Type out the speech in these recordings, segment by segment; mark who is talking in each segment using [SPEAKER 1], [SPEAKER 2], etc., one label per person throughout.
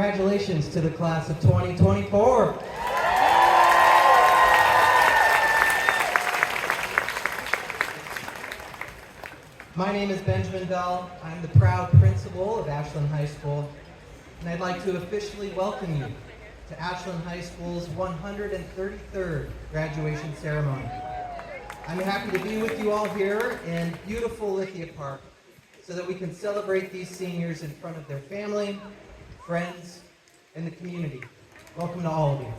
[SPEAKER 1] Congratulations to the class of 2024. My name is Benjamin Bell. I'm the proud principal of Ashland High School, and I'd like to officially welcome you to Ashland High School's 133rd graduation ceremony. I'm happy to be with you all here in beautiful Lithia Park so that we can celebrate these seniors in front of their family, friends, and the community. Welcome to all of you.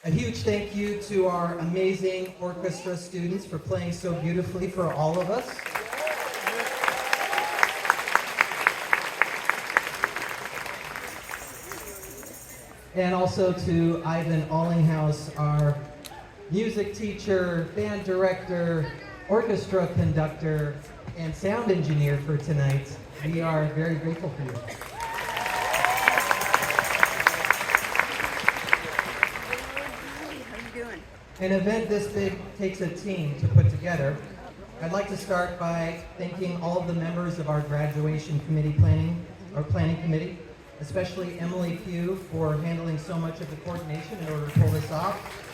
[SPEAKER 1] A huge thank you to our amazing orchestra students for playing so beautifully for all of us. And also to Ivan Allinghouse, our music teacher, band director, orchestra conductor, and sound engineer for tonight. We are very grateful for you. An event this big takes a team to put together. I'd like to start by thanking all of the members of our graduation committee planning committee, especially Emily Pugh for handling so much of the coordination in order to pull this off.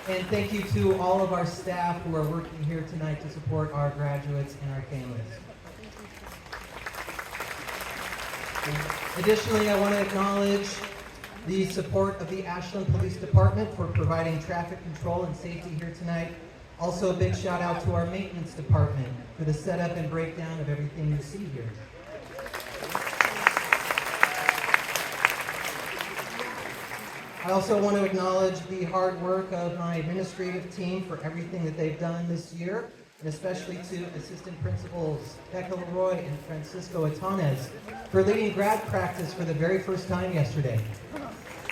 [SPEAKER 1] And thank you to all of our staff who are working here tonight to support our graduates and our families. Additionally, I want to acknowledge the support of the Ashland Police Department for providing traffic control and safety here tonight. Also, a big shout out to our maintenance department for the setup and breakdown of everything you see here. I also want to acknowledge the hard work of my administrative team for everything that they've done this year, and especially to assistant principals Becca Leroy and Francisco Atanes for leading grad practice for the very first time yesterday.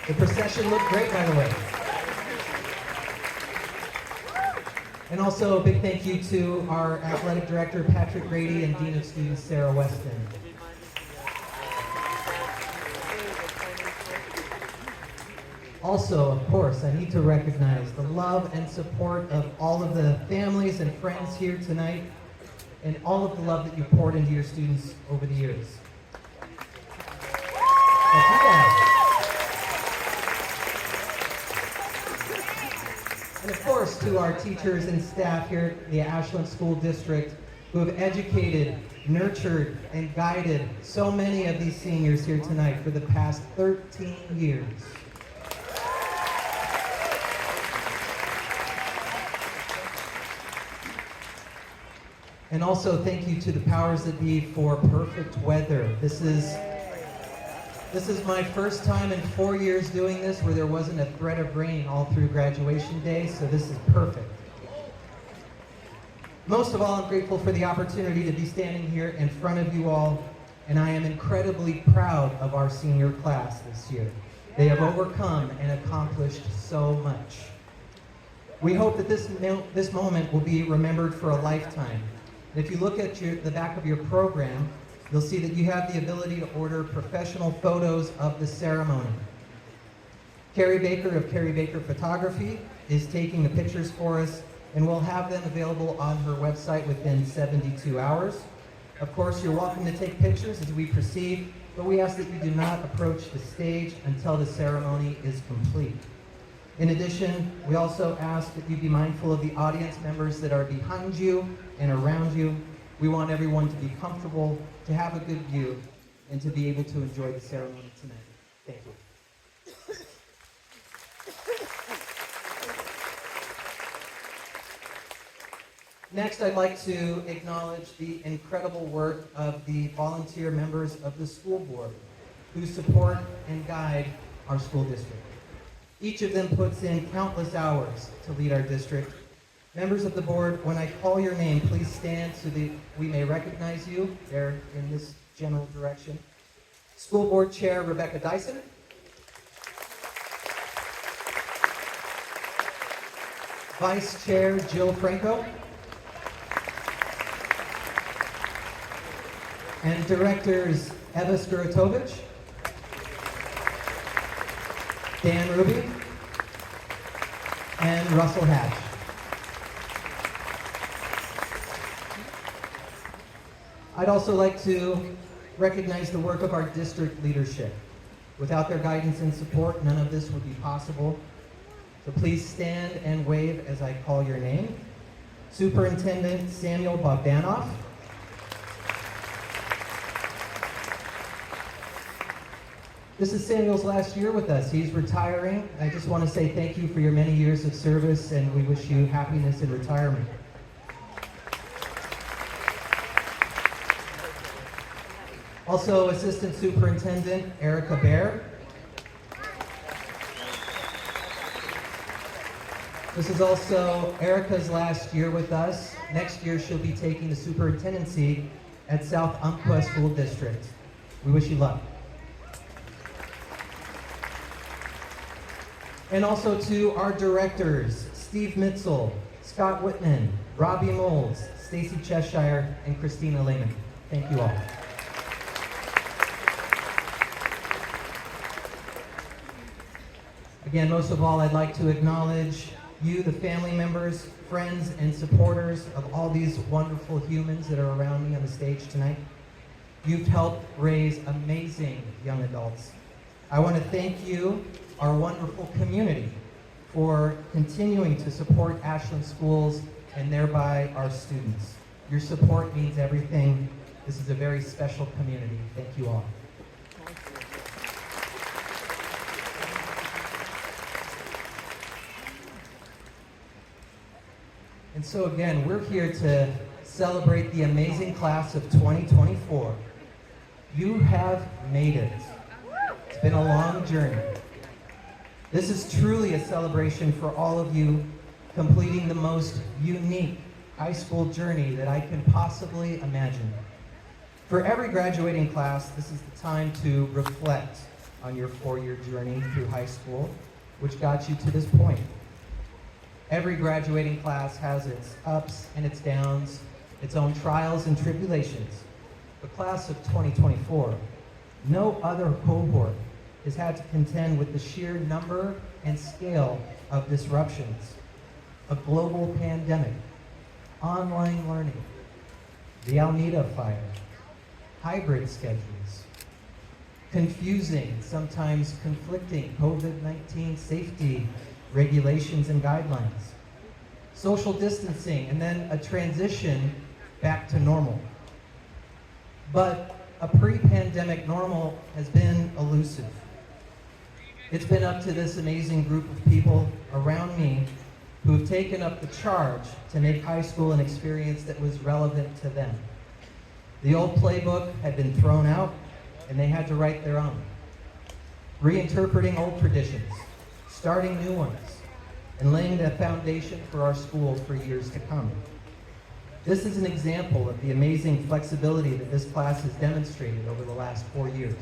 [SPEAKER 1] The procession looked great, by the way. And also a big thank you to our athletic director, Patrick Grady, and Dean of Students, Sarah Weston. Also, of course, I need to recognize the love and support of all of the families and friends here tonight, and all of the love that you poured into your students over the years. Thank you guys. And of course, to our teachers and staff here at the Ashland School District who have educated, nurtured, and guided so many of these seniors here tonight for the past 13 years. And also thank you to the powers that be for perfect weather. This is my first time in 4 years doing this where there wasn't a threat of rain all through graduation day, so this is perfect. Most of all, I'm grateful for the opportunity to be standing here in front of you all, and I am incredibly proud of our senior class this year. They have overcome and accomplished so much. We hope that this moment will be remembered for a lifetime. And if you look at the back of your program, you'll see that you have the ability to order professional photos of the ceremony. Carrie Baker of Carrie Baker Photography is taking the pictures for us, and we'll have them available on her website within 72 hours. Of course, you're welcome to take pictures as we proceed, but we ask that you do not approach the stage until the ceremony is complete. In addition, we also ask that you be mindful of the audience members that are behind you and around you. We want everyone to be comfortable, to have a good view, and to be able to enjoy the ceremony tonight. Thank you. Next, I'd like to acknowledge the incredible work of the volunteer members of the school board who support and guide our school district. Each of them puts in countless hours to lead our district. Members of the board, when I call your name, please stand so that we may recognize you. They're in this general direction. School Board Chair Rebecca Dyson. Vice Chair Jill Franco. And Directors Eva Skuratovich, Dan Ruby, and Russell Hatch. I'd also like to recognize the work of our district leadership. Without their guidance and support, none of this would be possible. So please stand and wave as I call your name. Superintendent Samuel Bogdanoff. This is Samuel's last year with us. He's retiring. I just want to say thank you for your many years of service, and we wish you happiness in retirement. Also, Assistant Superintendent Erica Baer. This is also Erica's last year with us. Next year, she'll be taking the superintendency at South Umpqua School District. We wish you luck. And also to our directors, Steve Mitzel, Scott Whitman, Robbie Moles, Stacy Cheshire, and Christina Lehman. Thank you all. Again, most of all, I'd like to acknowledge you, the family members, friends, and supporters of all these wonderful humans that are around me on the stage tonight. You've helped raise amazing young adults. I want to thank you, our wonderful community, for continuing to support Ashland schools and thereby our students. Your support means everything. This is a very special community. Thank you all. And so again, we're here to celebrate the amazing class of 2024. You have made it. It's been a long journey. This is truly a celebration for all of you completing the most unique high school journey that I can possibly imagine. For every graduating class, this is the time to reflect on your four-year journey through high school, which got you to this point. Every graduating class has its ups and its downs, its own trials and tribulations. The class of 2024, no other cohort has had to contend with the sheer number and scale of disruptions, a global pandemic, online learning, the Almeida fire, hybrid schedules, confusing, sometimes conflicting COVID-19 safety regulations and guidelines, social distancing, and then a transition back to normal. But a pre-pandemic normal has been elusive. It's been up to this amazing group of people around me who have taken up the charge to make high school an experience that was relevant to them. The old playbook had been thrown out, and they had to write their own. Reinterpreting old traditions, starting new ones, and laying the foundation for our school for years to come. This is an example of the amazing flexibility that this class has demonstrated over the last 4 years.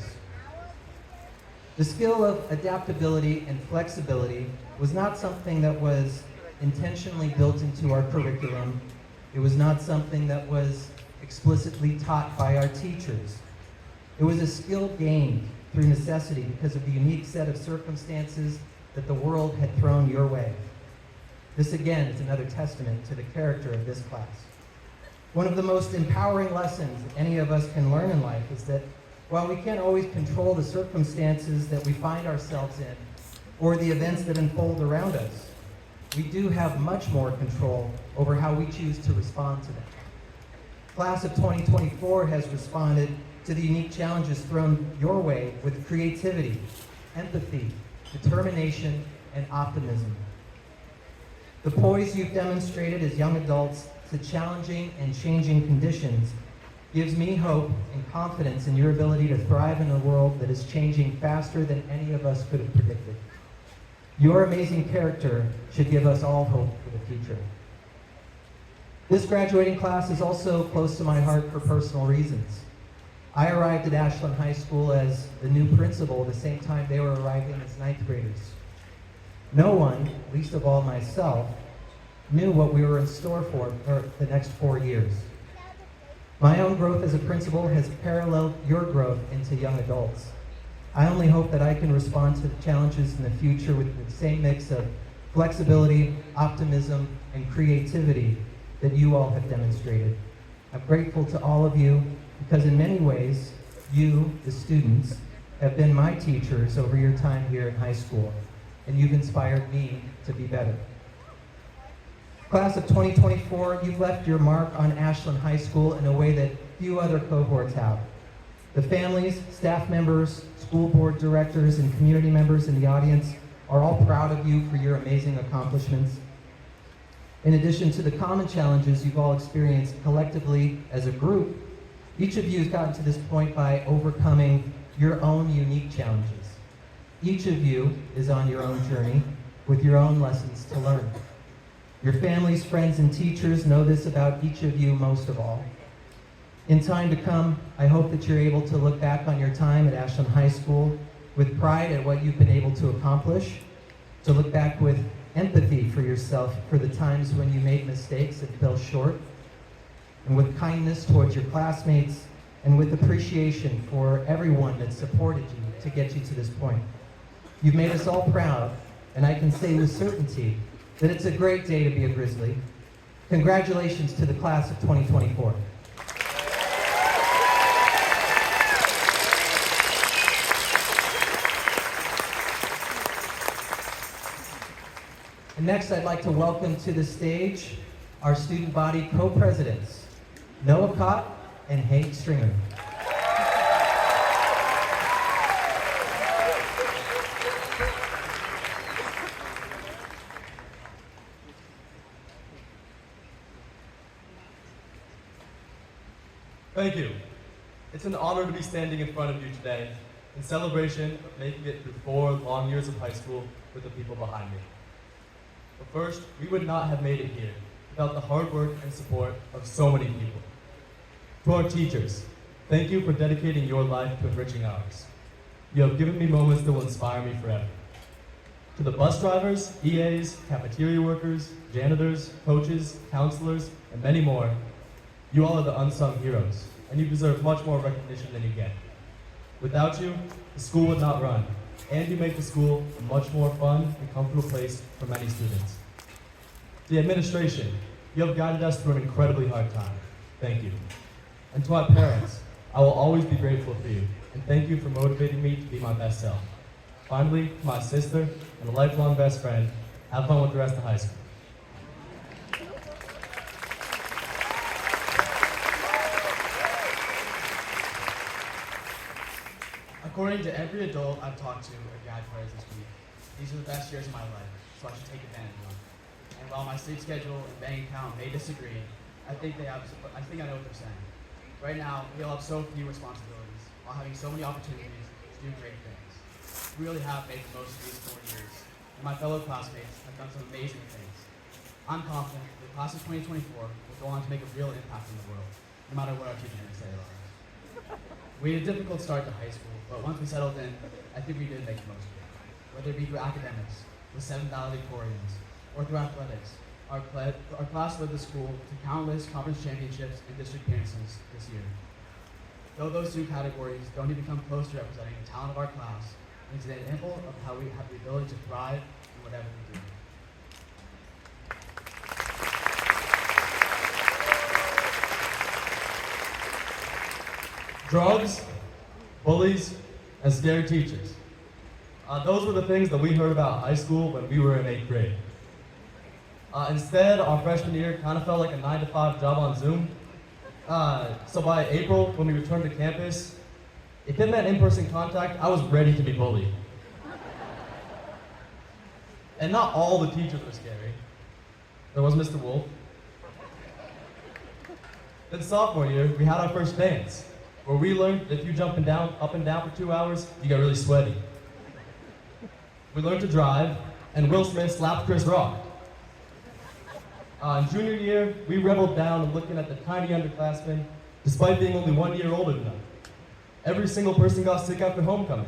[SPEAKER 1] The skill of adaptability and flexibility was not something that was intentionally built into our curriculum. It was not something that was explicitly taught by our teachers. It was a skill gained through necessity because of the unique set of circumstances that the world had thrown your way. This again is another testament to the character of this class. One of the most empowering lessons that any of us can learn in life is that while we can't always control the circumstances that we find ourselves in or the events that unfold around us, we do have much more control over how we choose to respond to them. Class of 2024 has responded to the unique challenges thrown your way with creativity, empathy, determination, and optimism. The poise you've demonstrated as young adults to challenging and changing conditions gives me hope and confidence in your ability to thrive in a world that is changing faster than any of us could have predicted. Your amazing character should give us all hope for the future. This graduating class is also close to my heart for personal reasons. I arrived at Ashland High School as the new principal at the same time they were arriving as ninth graders. No one, least of all myself, knew what we were in store for the next 4 years. My own growth as a principal has paralleled your growth into young adults. I only hope that I can respond to the challenges in the future with the same mix of flexibility, optimism, and creativity that you all have demonstrated. I'm grateful to all of you because in many ways, you, the students, have been my teachers over your time here in high school, and you've inspired me to be better. Class of 2024, you've left your mark on Ashland High School in a way that few other cohorts have. The families, staff members, school board directors, and community members in the audience are all proud of you for your amazing accomplishments. In addition to the common challenges you've all experienced collectively as a group, each of you has gotten to this point by overcoming your own unique challenges. Each of you is on your own journey with your own lessons to learn. Your families, friends, and teachers know this about each of you most of all. In time to come, I hope that you're able to look back on your time at Ashland High School with pride at what you've been able to accomplish, to look back with empathy for yourself for the times when you made mistakes and fell short, and with kindness towards your classmates, and with appreciation for everyone that supported you to get you to this point. You've made us all proud, and I can say with certainty that it's a great day to be a Grizzly. Congratulations to the class of 2024. And next, I'd like to welcome to the stage our student body co-presidents, Noah Cott and Hank Stringer.
[SPEAKER 2] Thank you. It's an honor to be standing in front of you today in celebration of making it through 4 long years of high school with the people behind me. But first, we would not have made it here without the hard work and support of so many people. To our teachers, thank you for dedicating your life to enriching ours. You have given me moments that will inspire me forever. To the bus drivers, EAs, cafeteria workers, janitors, coaches, counselors, and many more, you all are the unsung heroes, and you deserve much more recognition than you get. Without you, the school would not run, and you make the school a much more fun and comfortable place for many students. To the administration, you have guided us through an incredibly hard time. Thank you. And to my parents, I will always be grateful for you, and thank you for motivating me to be my best self. Finally, to my sister and a lifelong best friend, have fun with the rest of high school.
[SPEAKER 3] According to every adult I've talked to or guide players this week, these are the best years of my life, so I should take advantage of them. And while my sleep schedule and bank account may disagree, I think I know what they're saying. Right now, we all have so few responsibilities, while having so many opportunities to do great things. We really have made the most of these 4 years, and my fellow classmates have done some amazing things. I'm confident that the class of 2024 will go on to make a real impact in the world, no matter what our teachers may say about us. We had a difficult start to high school, but once we settled in, I think we did make the most of it. Whether it be through academics, with 7 valedictorians, or through athletics, our class led the school to countless conference championships and district appearances this year. Though those 2 categories don't even come close to representing the talent of our class, it's an example of how we have the ability to thrive in whatever we do.
[SPEAKER 2] Drugs, bullies, and scary teachers. Those were the things that we heard about high school when we were in 8th grade. Instead, our freshman year kind of felt like a 9-to-5 job on Zoom. So by April, when we returned to campus, if it meant in-person contact, I was ready to be bullied. And not all the teachers were scary. There was Mr. Wolf. Then sophomore year, we had our first dance, where we learned that if you jump up and down for 2 hours, you get really sweaty. We learned to drive, and Will Smith slapped Chris Rock. In junior year, we reveled down and looking at the tiny underclassmen, despite being only 1 year older than them. Every single person got sick after homecoming.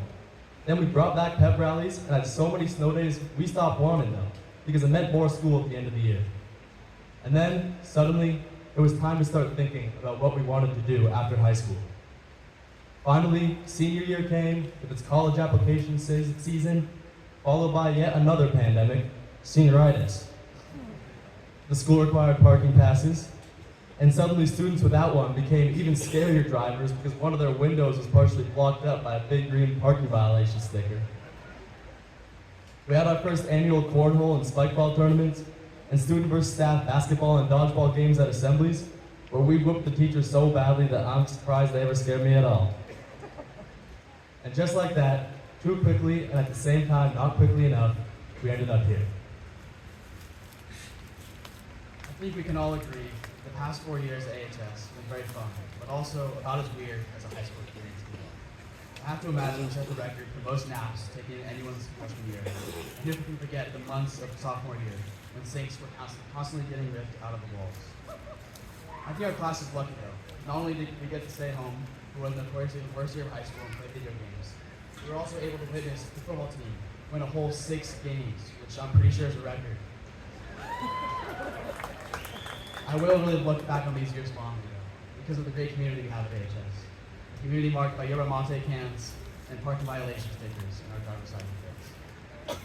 [SPEAKER 2] Then we brought back pep rallies, and had so many snow days, we stopped wanting them, because it meant more school at the end of the year. And then, suddenly, it was time to start thinking about what we wanted to do after high school. Finally, senior year came with its college application season, followed by yet another pandemic, senioritis. The school required parking passes, And suddenly students without one became even scarier drivers because one of their windows was partially blocked up by a big green parking violation sticker. We had our first annual cornhole and spikeball tournaments, and student versus staff basketball and dodgeball games at assemblies, where we whooped the teachers so badly that I'm surprised they ever scared me at all. And just like that, too quickly and at the same time not quickly enough, we ended up here.
[SPEAKER 3] I think we can all agree the past 4 years at AHS have been very fun, but also about as weird as a high school experience can be. I have to imagine we set the record for most naps taken in anyone's freshman year. And who can forget the months of sophomore year when sinks were constantly getting ripped out of the walls. I think our class is lucky though. Not only did we get to stay home for the notoriously the worst year of high school and play video games, we were also able to witness the football team win a whole 6 games, which I'm pretty sure is a record. I will really look back on these years fondly though, because of the great community we have at AHS. A community marked by Yerba Mate cans and parking violation stickers in our driver's side of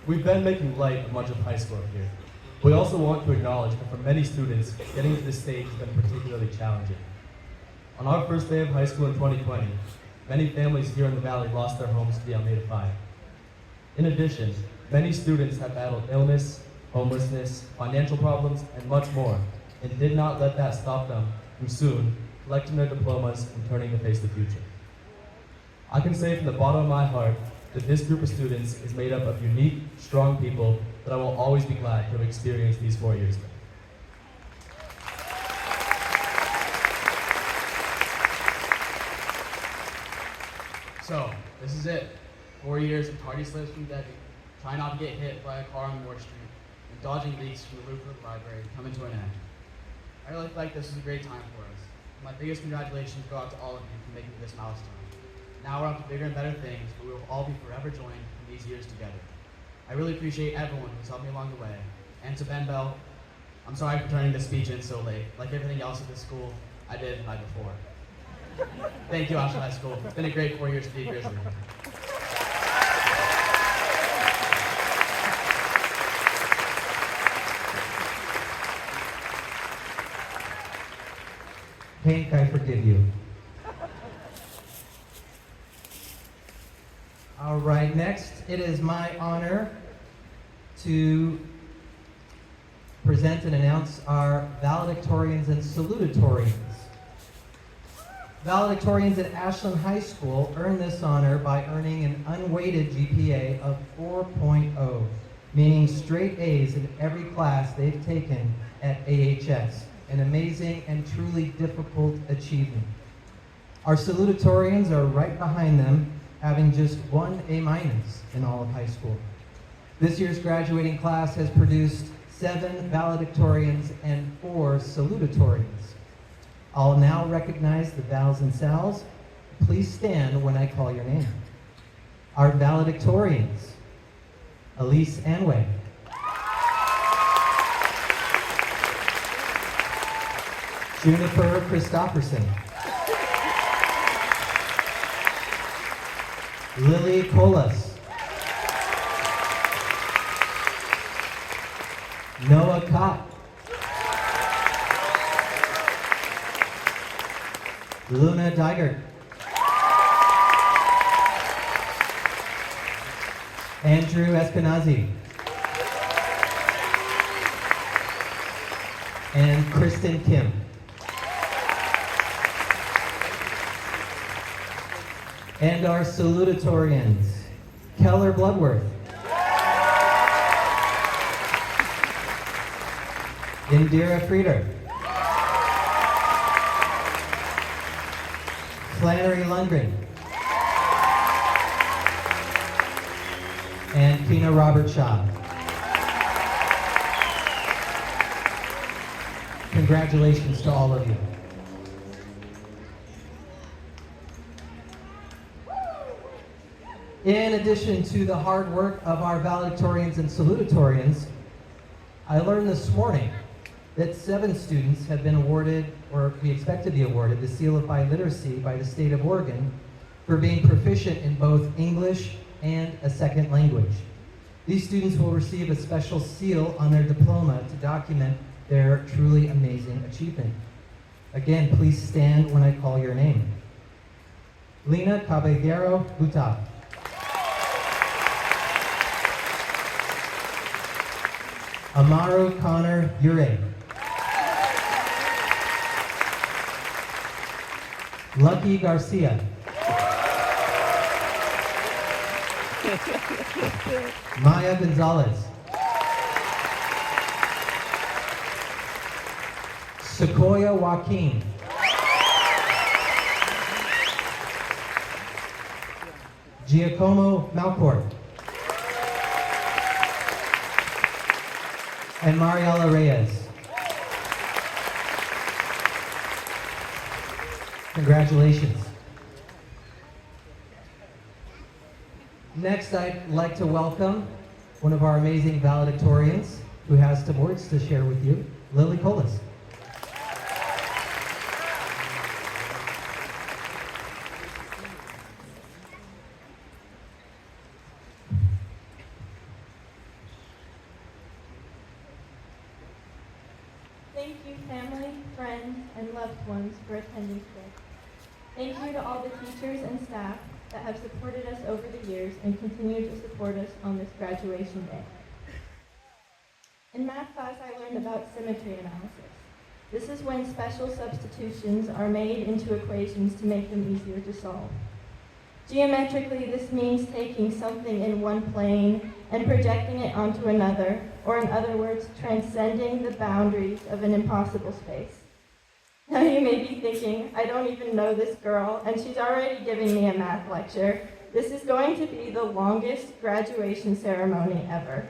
[SPEAKER 2] We've been making light of much of high school up here. We also want to acknowledge that for many students, getting to this stage has been particularly challenging. On our first day of high school in 2020, many families here in the Valley lost their homes to the Almeida Fire. In addition, many students have battled illness, homelessness, financial problems, and much more, and did not let that stop them from soon collecting their diplomas and turning to face the future. I can say from the bottom of my heart that this group of students is made up of unique, strong people that I will always be glad to have experienced these 4 years with.
[SPEAKER 3] So, this is it. 4 years of tardy slips from Debbie, trying not to get hit by a car on Ward Street, and dodging leaks from the roof of the library coming to an end. I really feel like this was a great time for us. My biggest congratulations go out to all of you for making this milestone. Now we're up to bigger and better things, but we will all be forever joined in these years together. I really appreciate everyone who's helped me along the way. And to Ben Bell, I'm sorry for turning this speech in so late. Like everything else at this school, I did the night before. Thank you, Ashland High School. It's been a great 4 years to be a Grizzly.
[SPEAKER 1] Hank, I forgive you. All right, next, it is my honor to present and announce our valedictorians and salutatorians. Valedictorians at Ashland High School earned this honor by earning an unweighted GPA of 4.0, meaning straight A's in every class they've taken at AHS, an amazing and truly difficult achievement. Our salutatorians are right behind them, having just 1 A- in all of high school. This year's graduating class has produced 7 valedictorians and 4 salutatorians. I'll now recognize the Vals and Sals. Please stand when I call your name. Our valedictorians: Elise Anway, Juniper Christopherson, Lily Colas, Noah Cott, Luna Digert, Andrew Eskenazi, and Kristen Kim. And our salutatorians: Keller Bloodworth, Indira Frieder, Flannery Lundgren, and Kina Robert Shaw. Congratulations to all of you. In addition to the hard work of our valedictorians and salutatorians, I learned this morning that 7 students have been awarded, or we expect to be awarded, the Seal of Biliteracy by the state of Oregon for being proficient in both English and a second language. These students will receive a special seal on their diploma to document their truly amazing achievement. Again, please stand when I call your name. Lina Caballero Buta. Amaro Connor Ure. Lucky Garcia. Maya Gonzalez. Sequoia Joaquin. Giacomo Malcourt. And Mariela Reyes. Congratulations. Next, I'd like to welcome one of our amazing valedictorians who has some words to share with you, Lily Colas.
[SPEAKER 4] Thank you, family, friends, and loved ones for attending today. Thank you to all the teachers and staff that have supported us over the years and continue to support us on this graduation day. In math class, I learned about symmetry analysis. This is when special substitutions are made into equations to make them easier to solve. Geometrically, this means taking something in one plane and projecting it onto another, or in other words, transcending the boundaries of an impossible space. Now you may be thinking, I don't even know this girl, and she's already giving me a math lecture. This is going to be the longest graduation ceremony ever.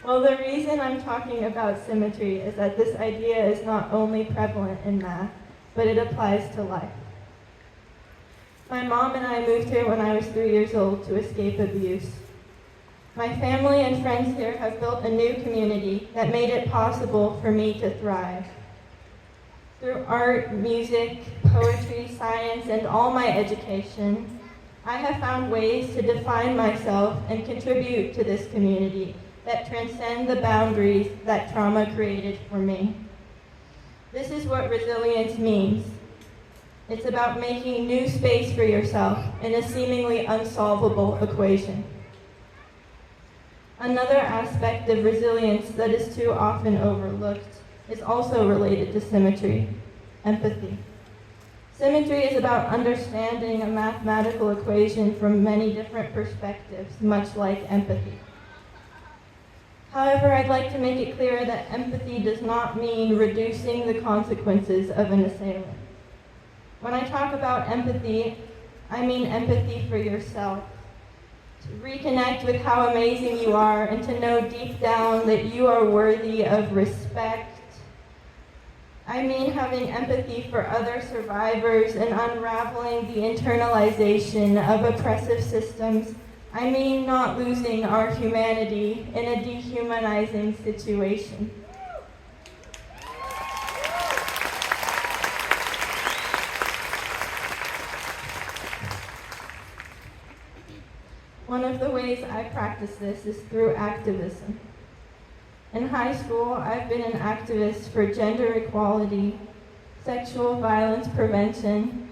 [SPEAKER 4] Well, the reason I'm talking about symmetry is that this idea is not only prevalent in math, but it applies to life. My mom and I moved here when I was 3 years old to escape abuse. My family and friends here have built a new community that made it possible for me to thrive. Through art, music, poetry, science, and all my education, I have found ways to define myself and contribute to this community that transcend the boundaries that trauma created for me. This is what resilience means. It's about making new space for yourself in a seemingly unsolvable equation. Another aspect of resilience that is too often overlooked is also related to symmetry, empathy. Symmetry is about understanding a mathematical equation from many different perspectives, much like empathy. However, I'd like to make it clear that empathy does not mean reducing the consequences of an assailant. When I talk about empathy, I mean empathy for yourself. To reconnect with how amazing you are and to know deep down that you are worthy of respect. I mean having empathy for other survivors and unraveling the internalization of oppressive systems. I mean not losing our humanity in a dehumanizing situation. One of the ways I practice this is through activism. In high school, I've been an activist for gender equality, sexual violence prevention,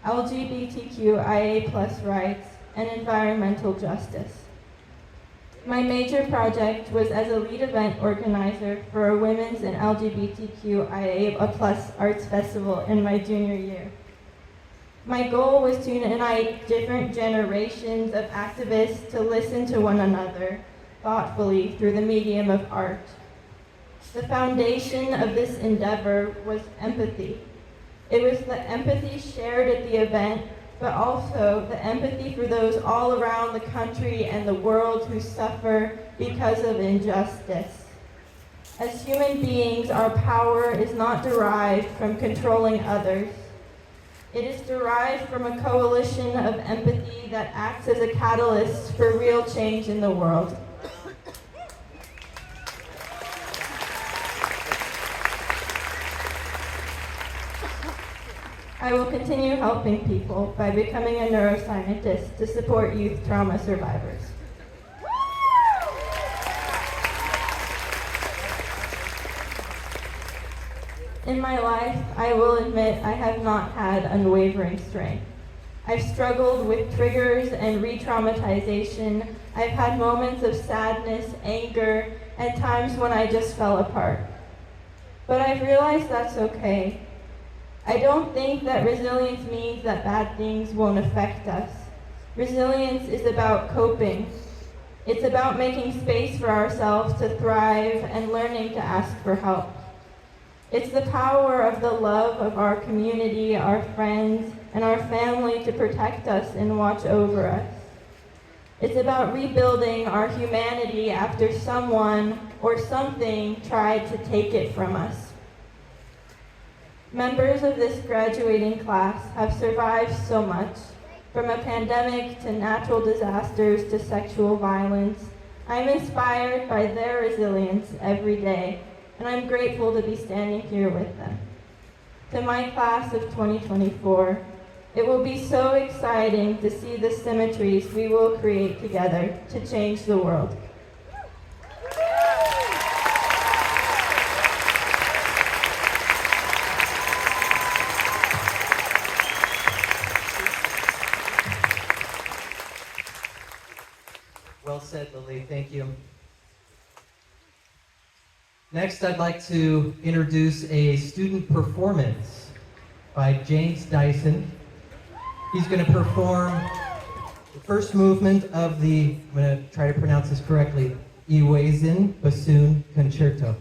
[SPEAKER 4] LGBTQIA+ rights, and environmental justice. My major project was as a lead event organizer for a women's and LGBTQIA+ arts festival in my junior year. My goal was to unite different generations of activists to listen to one another thoughtfully through the medium of art. The foundation of this endeavor was empathy. It was the empathy shared at the event, but also the empathy for those all around the country and the world who suffer because of injustice. As human beings, our power is not derived from controlling others. It is derived from a coalition of empathy that acts as a catalyst for real change in the world. I will continue helping people by becoming a neuroscientist to support youth trauma survivors. In my life, I will admit I have not had unwavering strength. I've struggled with triggers and re-traumatization. I've had moments of sadness, anger, and times when I just fell apart. But I've realized that's okay. I don't think that resilience means that bad things won't affect us. Resilience is about coping. It's about making space for ourselves to thrive and learning to ask for help. It's the power of the love of our community, our friends, and our family to protect us and watch over us. It's about rebuilding our humanity after someone or something tried to take it from us. Members of this graduating class have survived so much, from a pandemic to natural disasters to sexual violence. I'm inspired by their resilience every day, and I'm grateful to be standing here with them. To my class of 2024, it will be so exciting to see the symmetries we will create together to change the world.
[SPEAKER 1] Well said, Lily. Thank you. Next, I'd like to introduce a student performance by James Dyson. He's going to perform the first movement of the, I'm going to try to pronounce this correctly, Iwazin Bassoon Concerto.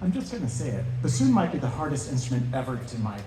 [SPEAKER 5] I'm just going to say it. Bassoon might be the hardest instrument ever to mic.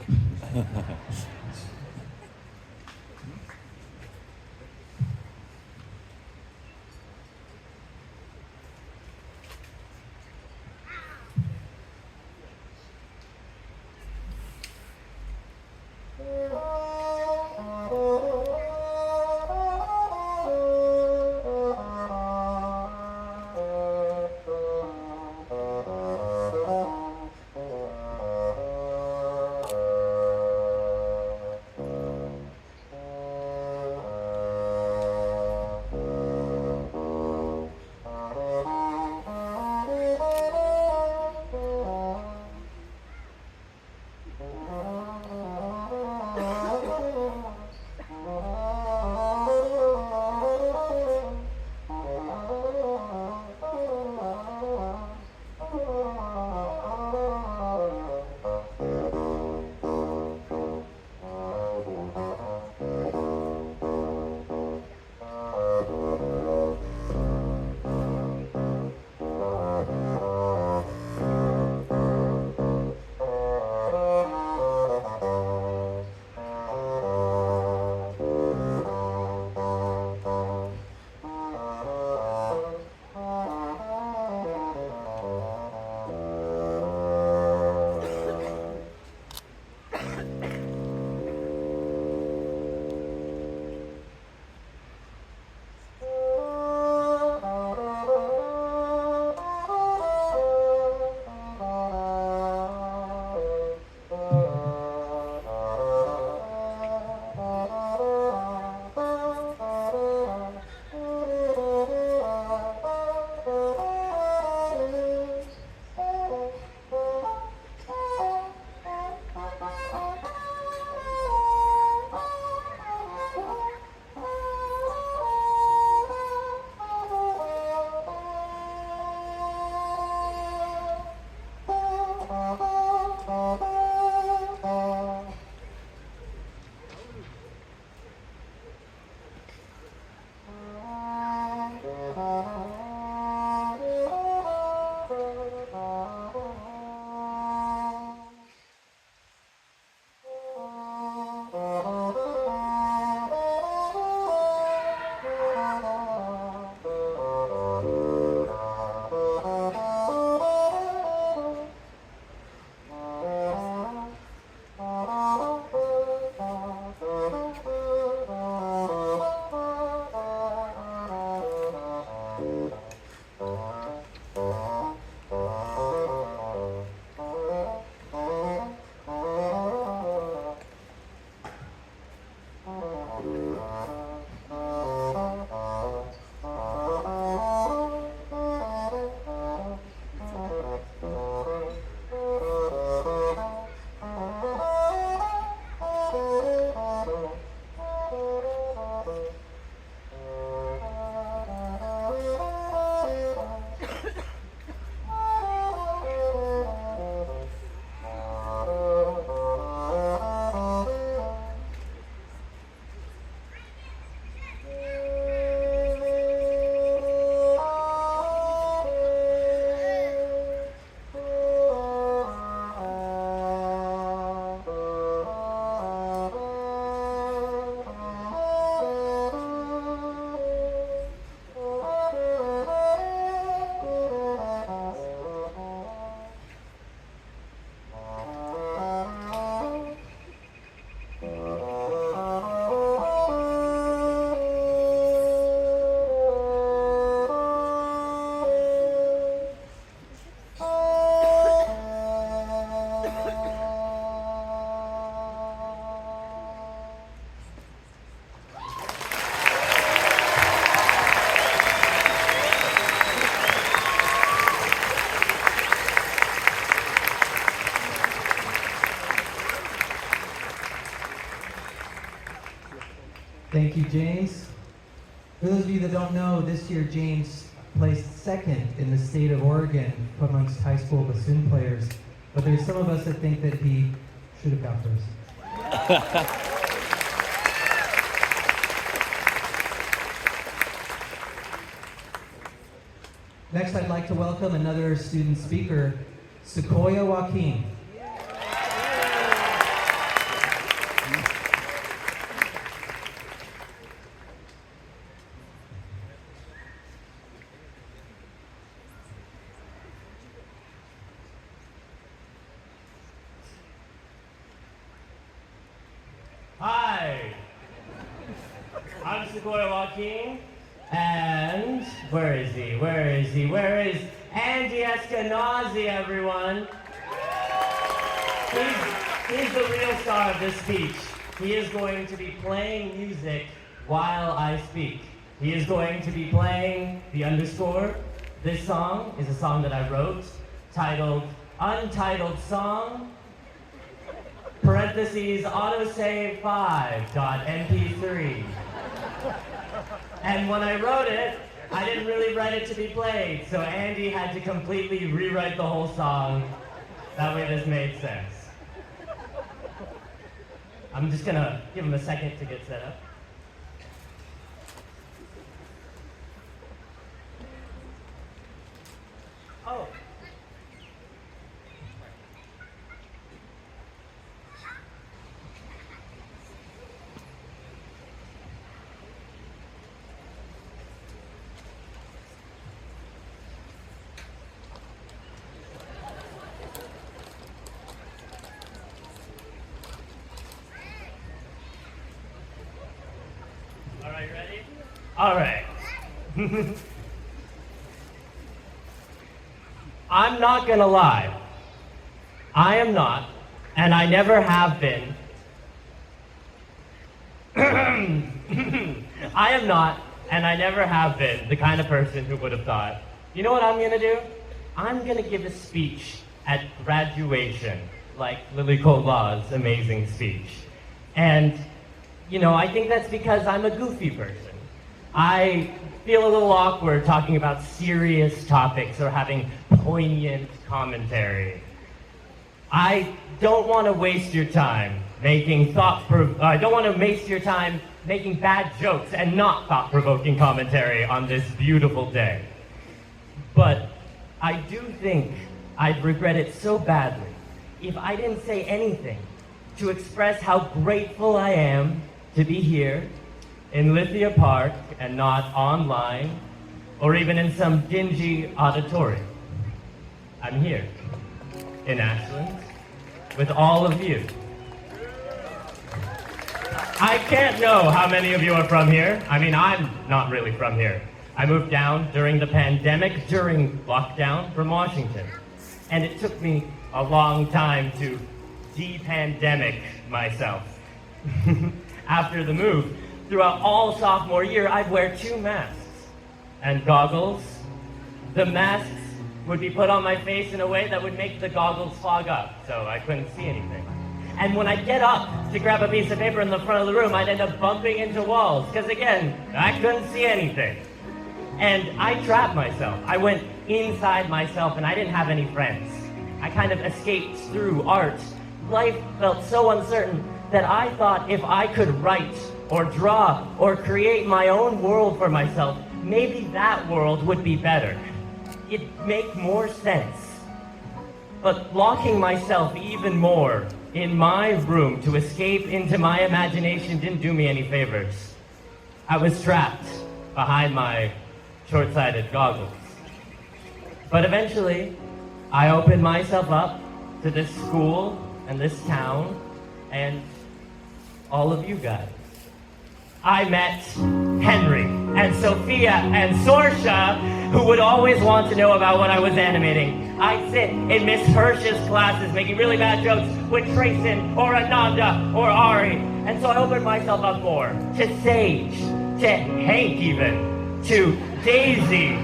[SPEAKER 1] Thank you, James. For those of you that don't know, this year James placed second in the state of Oregon amongst high school bassoon players, but there's some of us that think that he should have got first. Next, I'd like to welcome another student speaker, Sequoia Joaquin.
[SPEAKER 6] Hi, I'm Sequoia Joaquin, and where is he? Where is he? Where is Andy Eskenazi, everyone? He's the real star of this speech. He is going to be playing music while I speak. He is going to be playing the underscore. This song is a song that I wrote, titled Untitled Song, parentheses, autosave 5.mp3. And when I wrote it, I didn't really write it to be played, so Andy had to completely rewrite the whole song. That way this made sense. I'm just gonna give him a second to get set up. Oh. All right, ready? All right. I'm not gonna lie. I am not, and I never have been. I am not, and I never have been, the kind of person who would have thought, you know what I'm gonna do? I'm gonna give a speech at graduation, like Lily Colbaugh's amazing speech. And, you know, I think that's because I'm a goofy person. I feel a little awkward talking about serious topics or having poignant commentary. I don't want to waste your time making I don't want to waste your time making bad jokes and not thought-provoking commentary on this beautiful day. But I do think I'd regret it so badly if I didn't say anything to express how grateful I am to be here in Lithia Park and not online or even in some dingy auditorium. I'm here in Ashland with all of you. I can't know how many of you are from here. I mean, I'm not really from here. I moved down during the pandemic, during lockdown from Washington. And it took me a long time to de-pandemic myself. After the move, throughout all sophomore year, I'd wear 2 masks and goggles. The masks would be put on my face in a way that would make the goggles fog up, so I couldn't see anything. And when I'd get up to grab a piece of paper in the front of the room, I'd end up bumping into walls, because again, I couldn't see anything. And I trapped myself. I went inside myself and I didn't have any friends. I kind of escaped through art. Life felt so uncertain that I thought if I could write or draw or create my own world for myself, maybe that world would be better. It'd make more sense. But locking myself even more in my room to escape into my imagination didn't do me any favors. I was trapped behind my short-sighted goggles. But eventually, I opened myself up to this school and this town, and all of you guys. I met Henry and Sophia and Sorsha, who would always want to know about what I was animating. I'd sit in Miss Hirsch's classes making really bad jokes with Trayson or Ananda or Ari. And so I opened myself up more to Sage, to Hank even, to Daisy,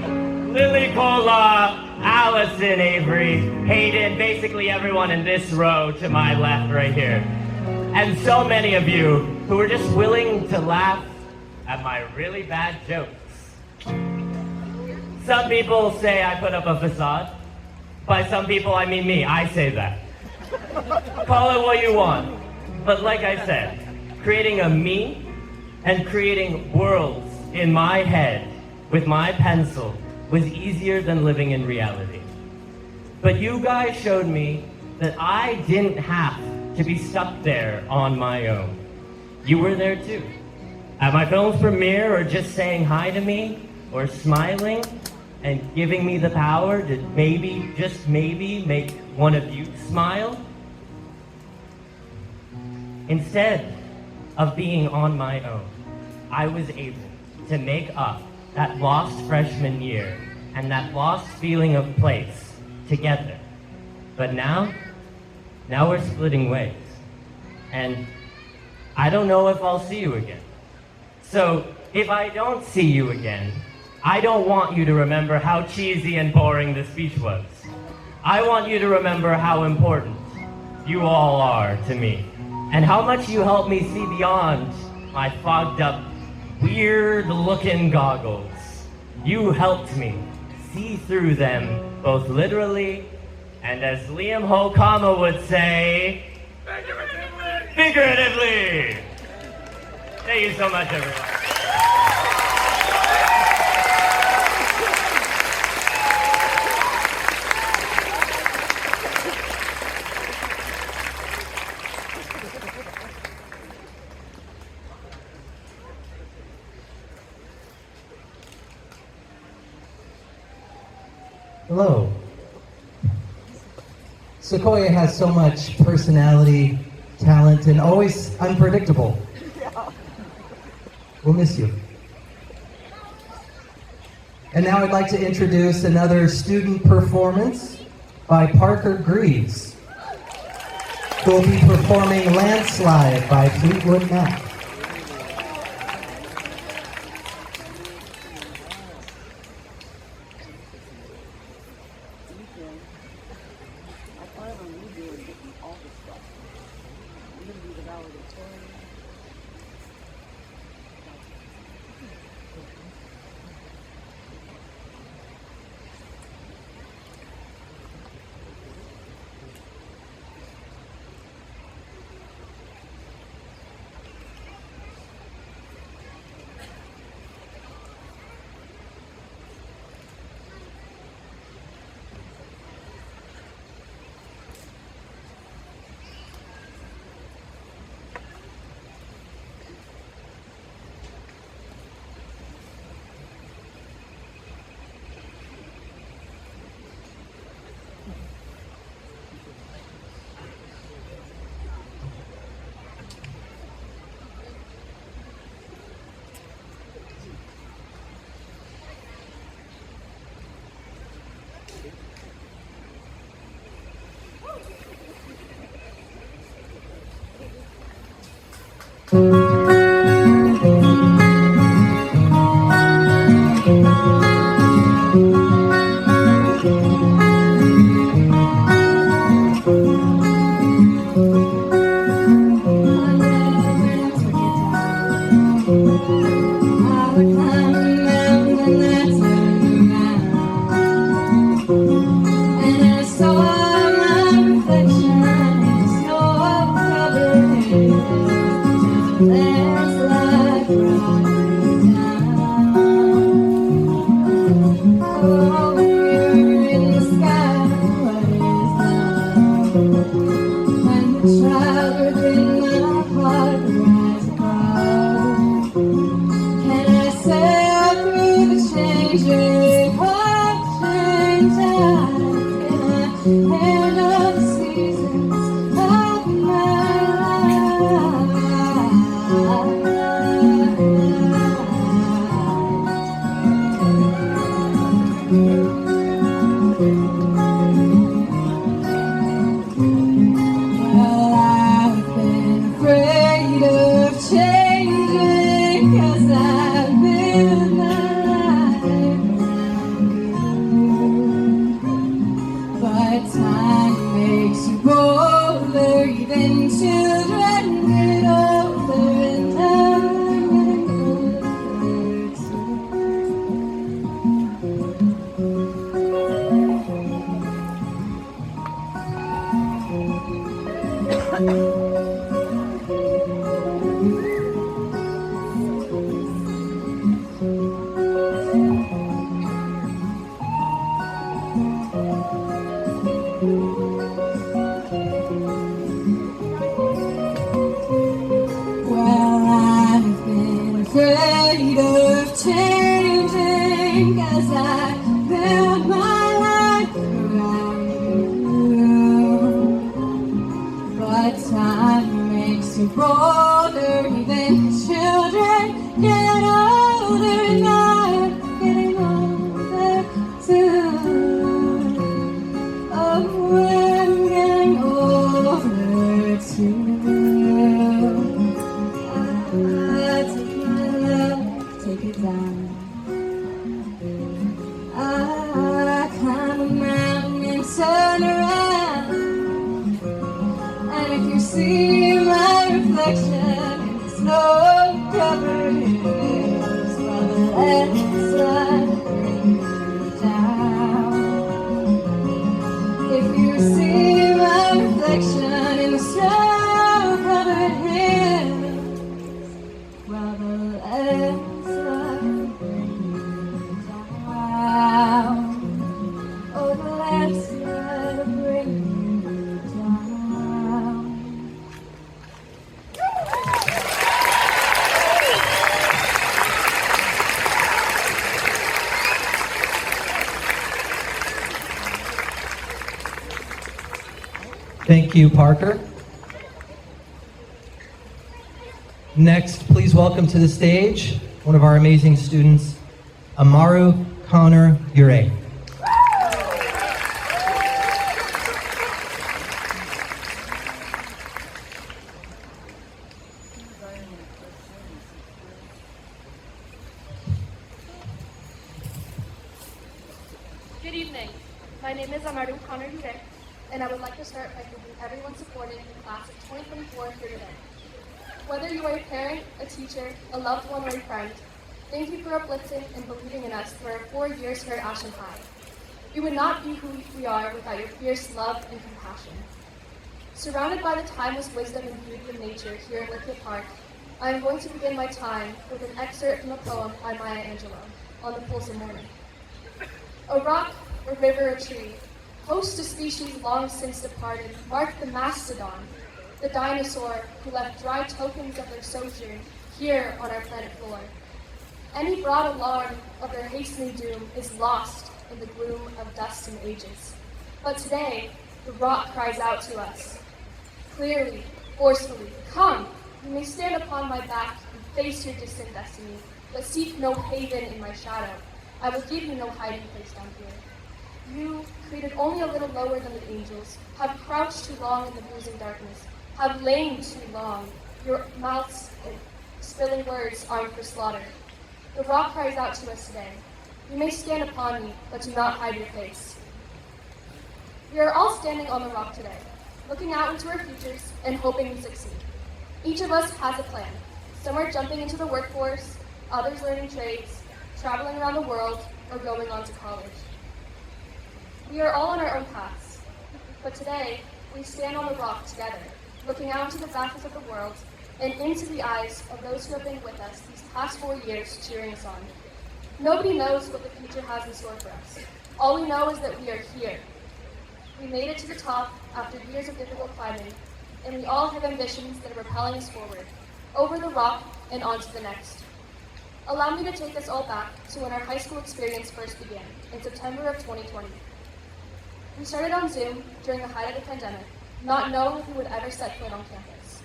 [SPEAKER 6] Lily Cola, Allison Avery, Hayden, basically everyone in this row to my left right here. And so many of you who were just willing to laugh at my really bad jokes. Some people say I put up a facade. By some people, I mean me. I say that. Call it what you want. But like I said, creating a me and creating worlds in my head with my pencil was easier than living in reality. But you guys showed me that I didn't have to be stuck there on my own. You were there too. At my film's premiere, or just saying hi to me, or smiling, and giving me the power to maybe, just maybe, make one of you smile. Instead of being on my own, I was able to make up that lost freshman year and that lost feeling of place together. But now we're splitting ways. And I don't know if I'll see you again. So if I don't see you again, I don't want you to remember how cheesy and boring the speech was. I want you to remember how important you all are to me, and how much you helped me see beyond my fogged up, weird-looking goggles. You helped me see through them, both literally and, as Liam Hokama would say, figuratively. Thank you so much, everyone.
[SPEAKER 1] Hello. Sequoia has so much personality, talent, and always unpredictable. We'll miss you. And now I'd like to introduce another student performance by Parker Greaves, who will be performing Landslide by Fleetwood Mac.
[SPEAKER 7] Hand of the seasons of my life. older, even children get older, and I'm getting older too. Oh, I'm getting older too. Take my love, take it down. I climb a mountain and turn around, and if you see my reflection in the snow-covered hills, well, the left bring me down. If you see my reflection in the snow-covered hills, well, the left side bring me down. Oh, the left side bring me down.
[SPEAKER 1] Thank you, Parker. Next, please welcome to the stage one of our amazing students, Amaru Connor Ure.
[SPEAKER 8] Good evening. My name is Amaru Connor Ure, and I would like to start by thanking everyone supporting the class of 2024 here today. Whether you are a parent, a teacher, a loved one, or a friend, thank you for uplifting and believing in us through our 4 years here at Ashland High. We would not be who we are without your fierce love and compassion. Surrounded by the timeless wisdom and beauty of nature here at Lithia Park, I am going to begin my time with an excerpt from a poem by Maya Angelou, On the Pulse of Morning. A rock, a river, a tree, host of species long since departed, mark the mastodon, the dinosaur who left dry tokens of their sojourn here on our planet floor. Any broad alarm of their hastening doom is lost in the gloom of dust and ages. But today, the rock cries out to us, clearly, forcefully, come, you may stand upon my back and face your distant destiny, but seek no haven in my shadow. I will give you no hiding place down here. You, created only a little lower than the angels, have crouched too long in the bruising darkness, have lain too long, your mouths and spilling words armed for slaughter. The rock cries out to us today. You may stand upon me, but do not hide your face. We are all standing on the rock today, looking out into our futures and hoping we succeed. Each of us has a plan. Some are jumping into the workforce, others learning trades, traveling around the world, or going on to college. We are all on our own paths, but today we stand on the rock together, looking out into the vastness of the world and into the eyes of those who have been with us these past 4 years cheering us on. Nobody knows what the future has in store for us. All we know is that we are here. We made it to the top after years of difficult climbing, and we all have ambitions that are propelling us forward, over the rock and on to the next. Allow me to take us all back to when our high school experience first began, in September of 2020. We started on Zoom during the height of the pandemic, not knowing if we would ever set foot on campus.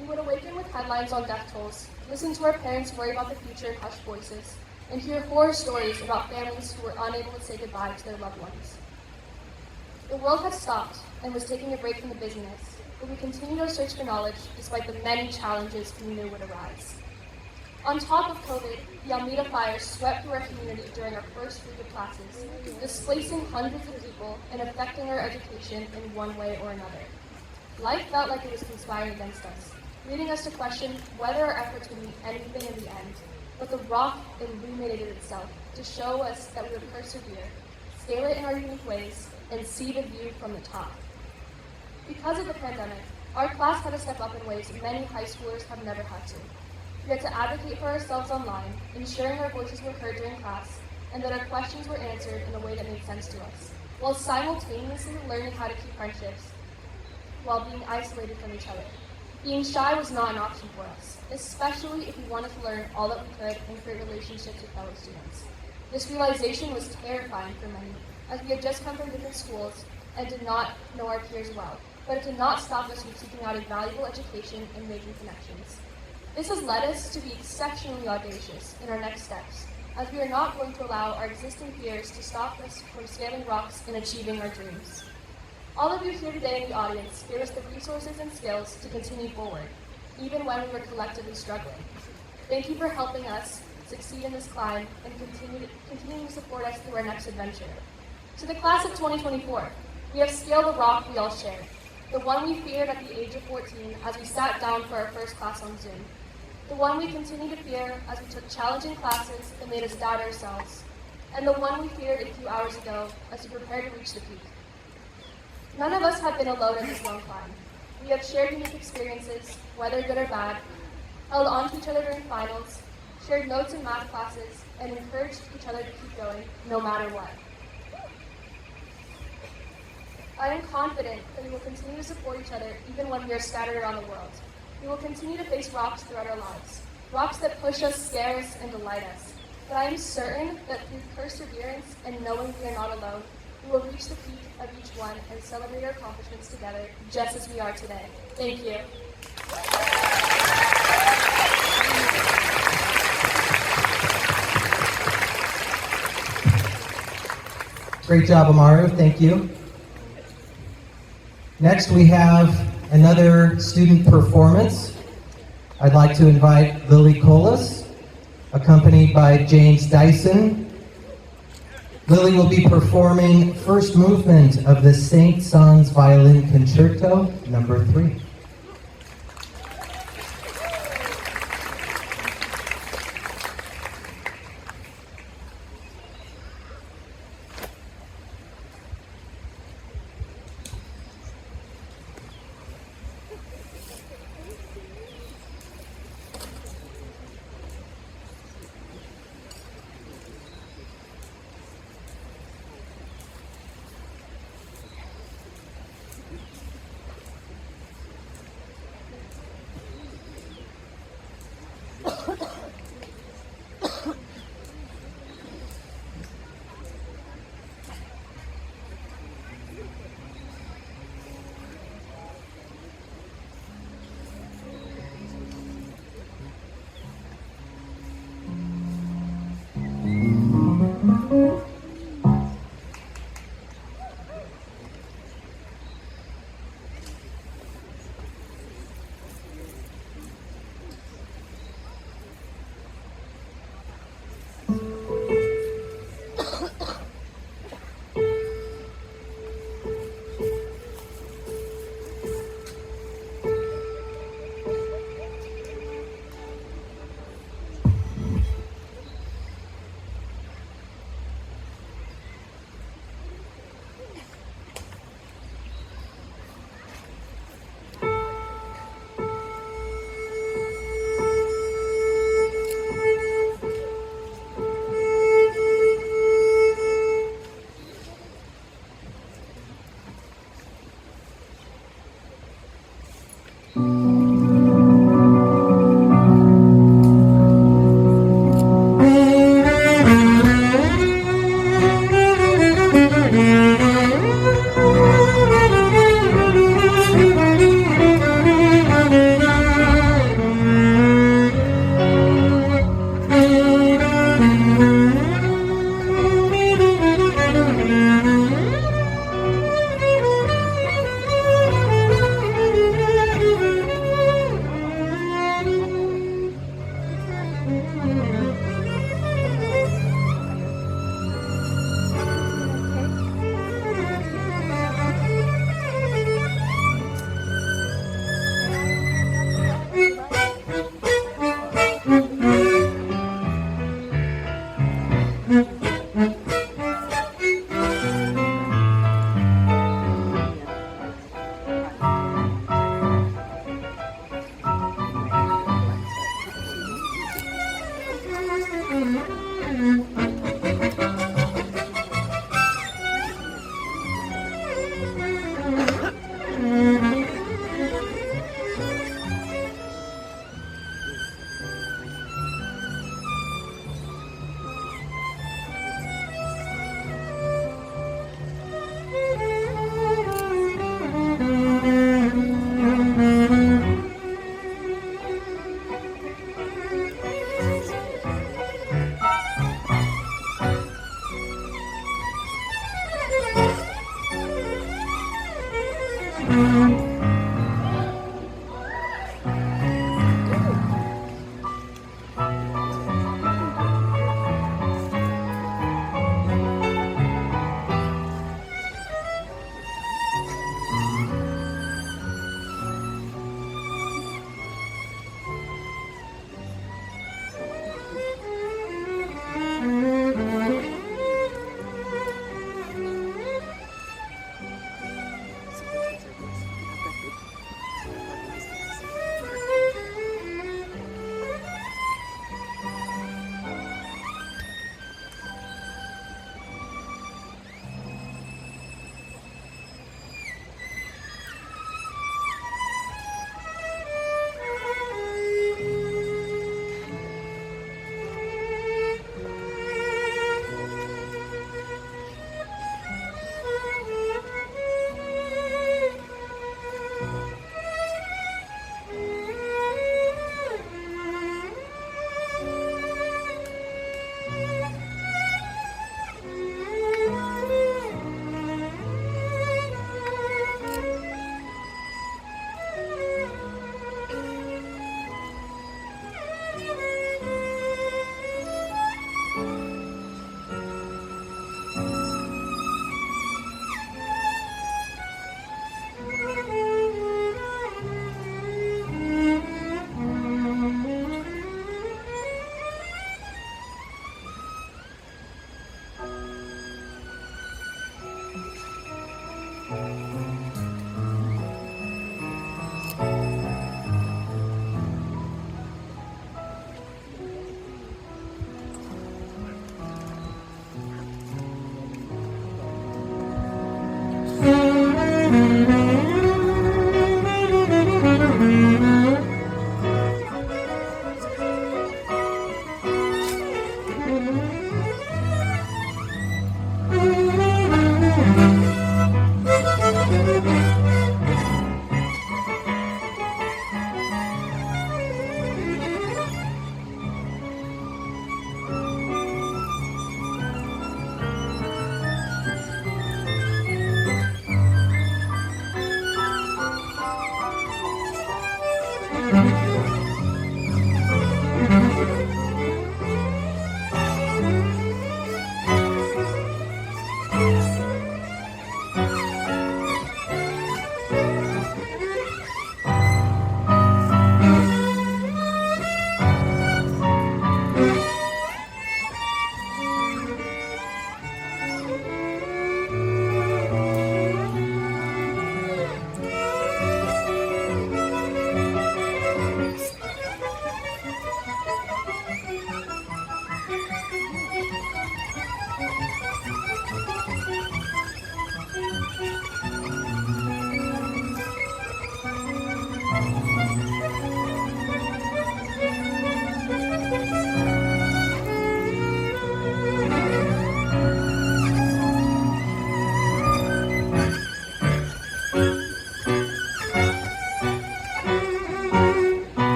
[SPEAKER 8] We would awaken with headlines on death tolls, listen to our parents worry about the future in hushed voices, and hear horror stories about families who were unable to say goodbye to their loved ones. The world had stopped and was taking a break from the busyness, but we continued our search for knowledge despite the many challenges we knew would arise. On top of COVID, the Almeida fires swept through our community during our first week of classes, displacing hundreds of people and affecting our education in one way or another. Life felt like it was conspiring against us, leading us to question whether our efforts would mean anything in the end. But the rock illuminated itself to show us that we would persevere, scale it in our unique ways, and see the view from the top. Because of the pandemic, our class had to step up in ways many high schoolers have never had to. We had to advocate for ourselves online, ensuring our voices were heard during class, and that our questions were answered in a way that made sense to us, while simultaneously learning how to keep friendships while being isolated from each other. Being shy was not an option for us, especially if we wanted to learn all that we could and create relationships with fellow students. This realization was terrifying for many, as we had just come from different schools and did not know our peers well, but it did not stop us from seeking out a valuable education and making connections. This has led us to be exceptionally audacious in our next steps, as we are not going to allow our existing fears to stop us from scaling rocks and achieving our dreams. All of you here today in the audience gave us the resources and skills to continue forward, even when we were collectively struggling. Thank you for helping us succeed in this climb and continuing to support us through our next adventure. To the class of 2024, we have scaled the rock we all shared, the one we feared at the age of 14 as we sat down for our first class on Zoom, the one we continue to fear as we took challenging classes that made us doubt ourselves, and the one we feared a few hours ago as we prepared to reach the peak. None of us have been alone in this long climb. We have shared unique experiences, whether good or bad, held on to each other during finals, shared notes in math classes, and encouraged each other to keep going, no matter what. I am confident that we will continue to support each other even when we are scattered around the world. We will continue to face rocks throughout our lives, rocks that push us, scare us, and delight us. But I am certain that through perseverance and knowing we are not alone, we will reach the peak of each one and celebrate our accomplishments together, just as we are today. Thank you.
[SPEAKER 1] Great job, Amaru. Thank you. Next, we have another student performance. I'd like to invite Lily Colas, accompanied by James Dyson. Lily will be performing first movement of the Saint-Saëns Violin Concerto, number 3.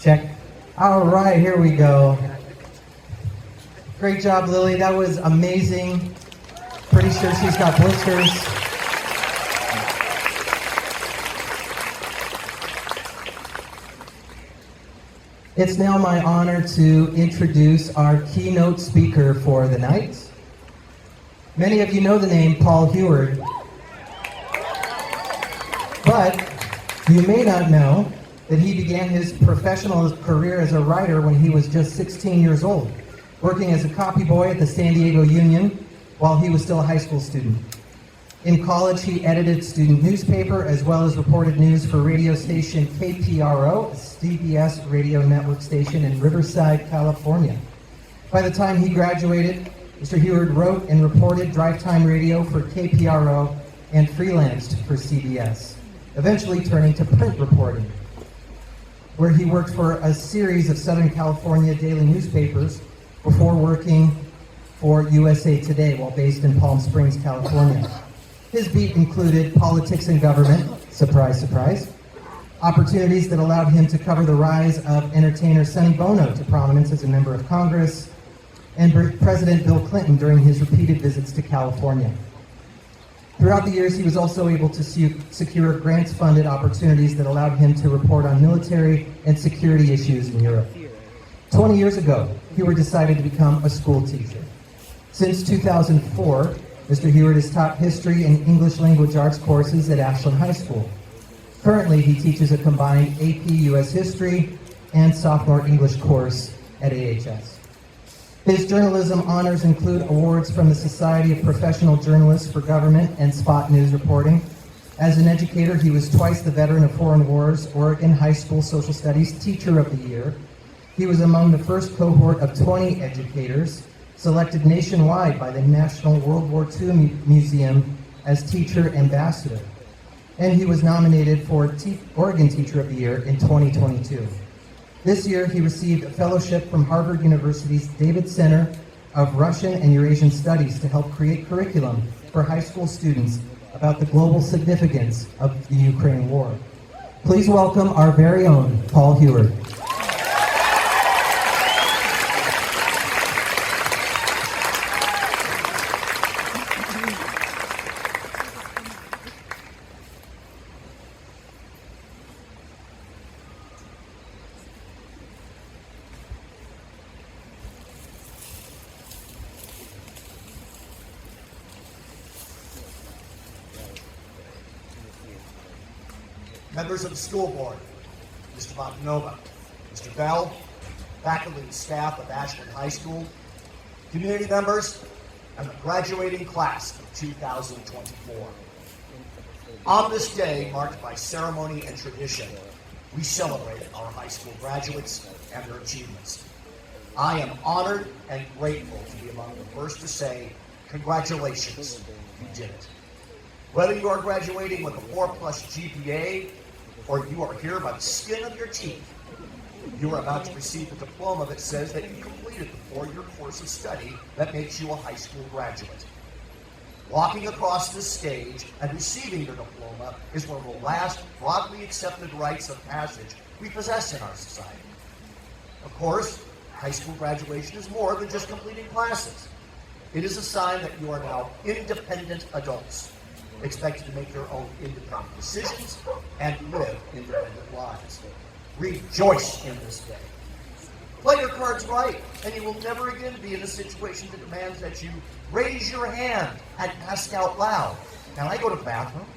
[SPEAKER 1] Check. All right, here we go. Great job, Lily. That was amazing. Pretty sure she's got blisters. It's now my honor to introduce our keynote speaker for the night. Many of you know the name Paul Heward, but you may not know that he began his professional career as a writer when he was just 16 years old, working as a copy boy at the San Diego Union while he was still a high school student. In college, he edited student newspaper as well as reported news for radio station KPRO, a CBS radio network station in Riverside, California. By the time he graduated, Mr. Heward wrote and reported drive time radio for KPRO and freelanced for CBS, eventually turning to print reporting, where he worked for a series of Southern California daily newspapers before working for USA Today while based in Palm Springs, California. His beat included politics and government, surprise, surprise, opportunities that allowed him to cover the rise of entertainer Sonny Bono to prominence as a member of Congress, and President Bill Clinton during his repeated visits to California. Throughout the years, he was also able to secure grants-funded opportunities that allowed him to report on military and security issues in Europe. 20 years ago, Heward decided to become a school teacher. Since 2004, Mr. Heward has taught history and English language arts courses at Ashland High School. Currently, he teaches a combined AP US History and sophomore English course at AHS. His journalism honors include awards from the Society of Professional Journalists for Government and Spot News Reporting. As an educator, he was twice the Veteran of Foreign Wars Oregon High School Social Studies Teacher of the Year. He was among the first cohort of 20 educators selected nationwide by the National World War II Museum as Teacher Ambassador. And he was nominated for Oregon Teacher of the Year in 2022. This year, he received a fellowship from Harvard University's David Center of Russian and Eurasian Studies to help create curriculum for high school students about the global significance of the Ukraine war. Please welcome our very own Paul Heward.
[SPEAKER 9] Members of the school board, Mr. Montanova, Mr. Bell, faculty and staff of Ashland High School, community members, and the graduating class of 2024. On this day, marked by ceremony and tradition, we celebrate our high school graduates and their achievements. I am honored and grateful to be among the first to say, congratulations, you did it. Whether you are graduating with a 4+ GPA, or you are here by the skin of your teeth, you are about to receive a diploma that says that you completed the 4-year course of study that makes you a high school graduate. Walking across this stage and receiving your diploma is one of the last broadly accepted rites of passage we possess in our society. Of course, high school graduation is more than just completing classes. It is a sign that you are now independent adults, expected to make your own independent decisions and live independent lives. Rejoice in this day. Play your cards right, and you will never again be in a situation that demands that you raise your hand and ask out loud, "Can I go to the bathroom?"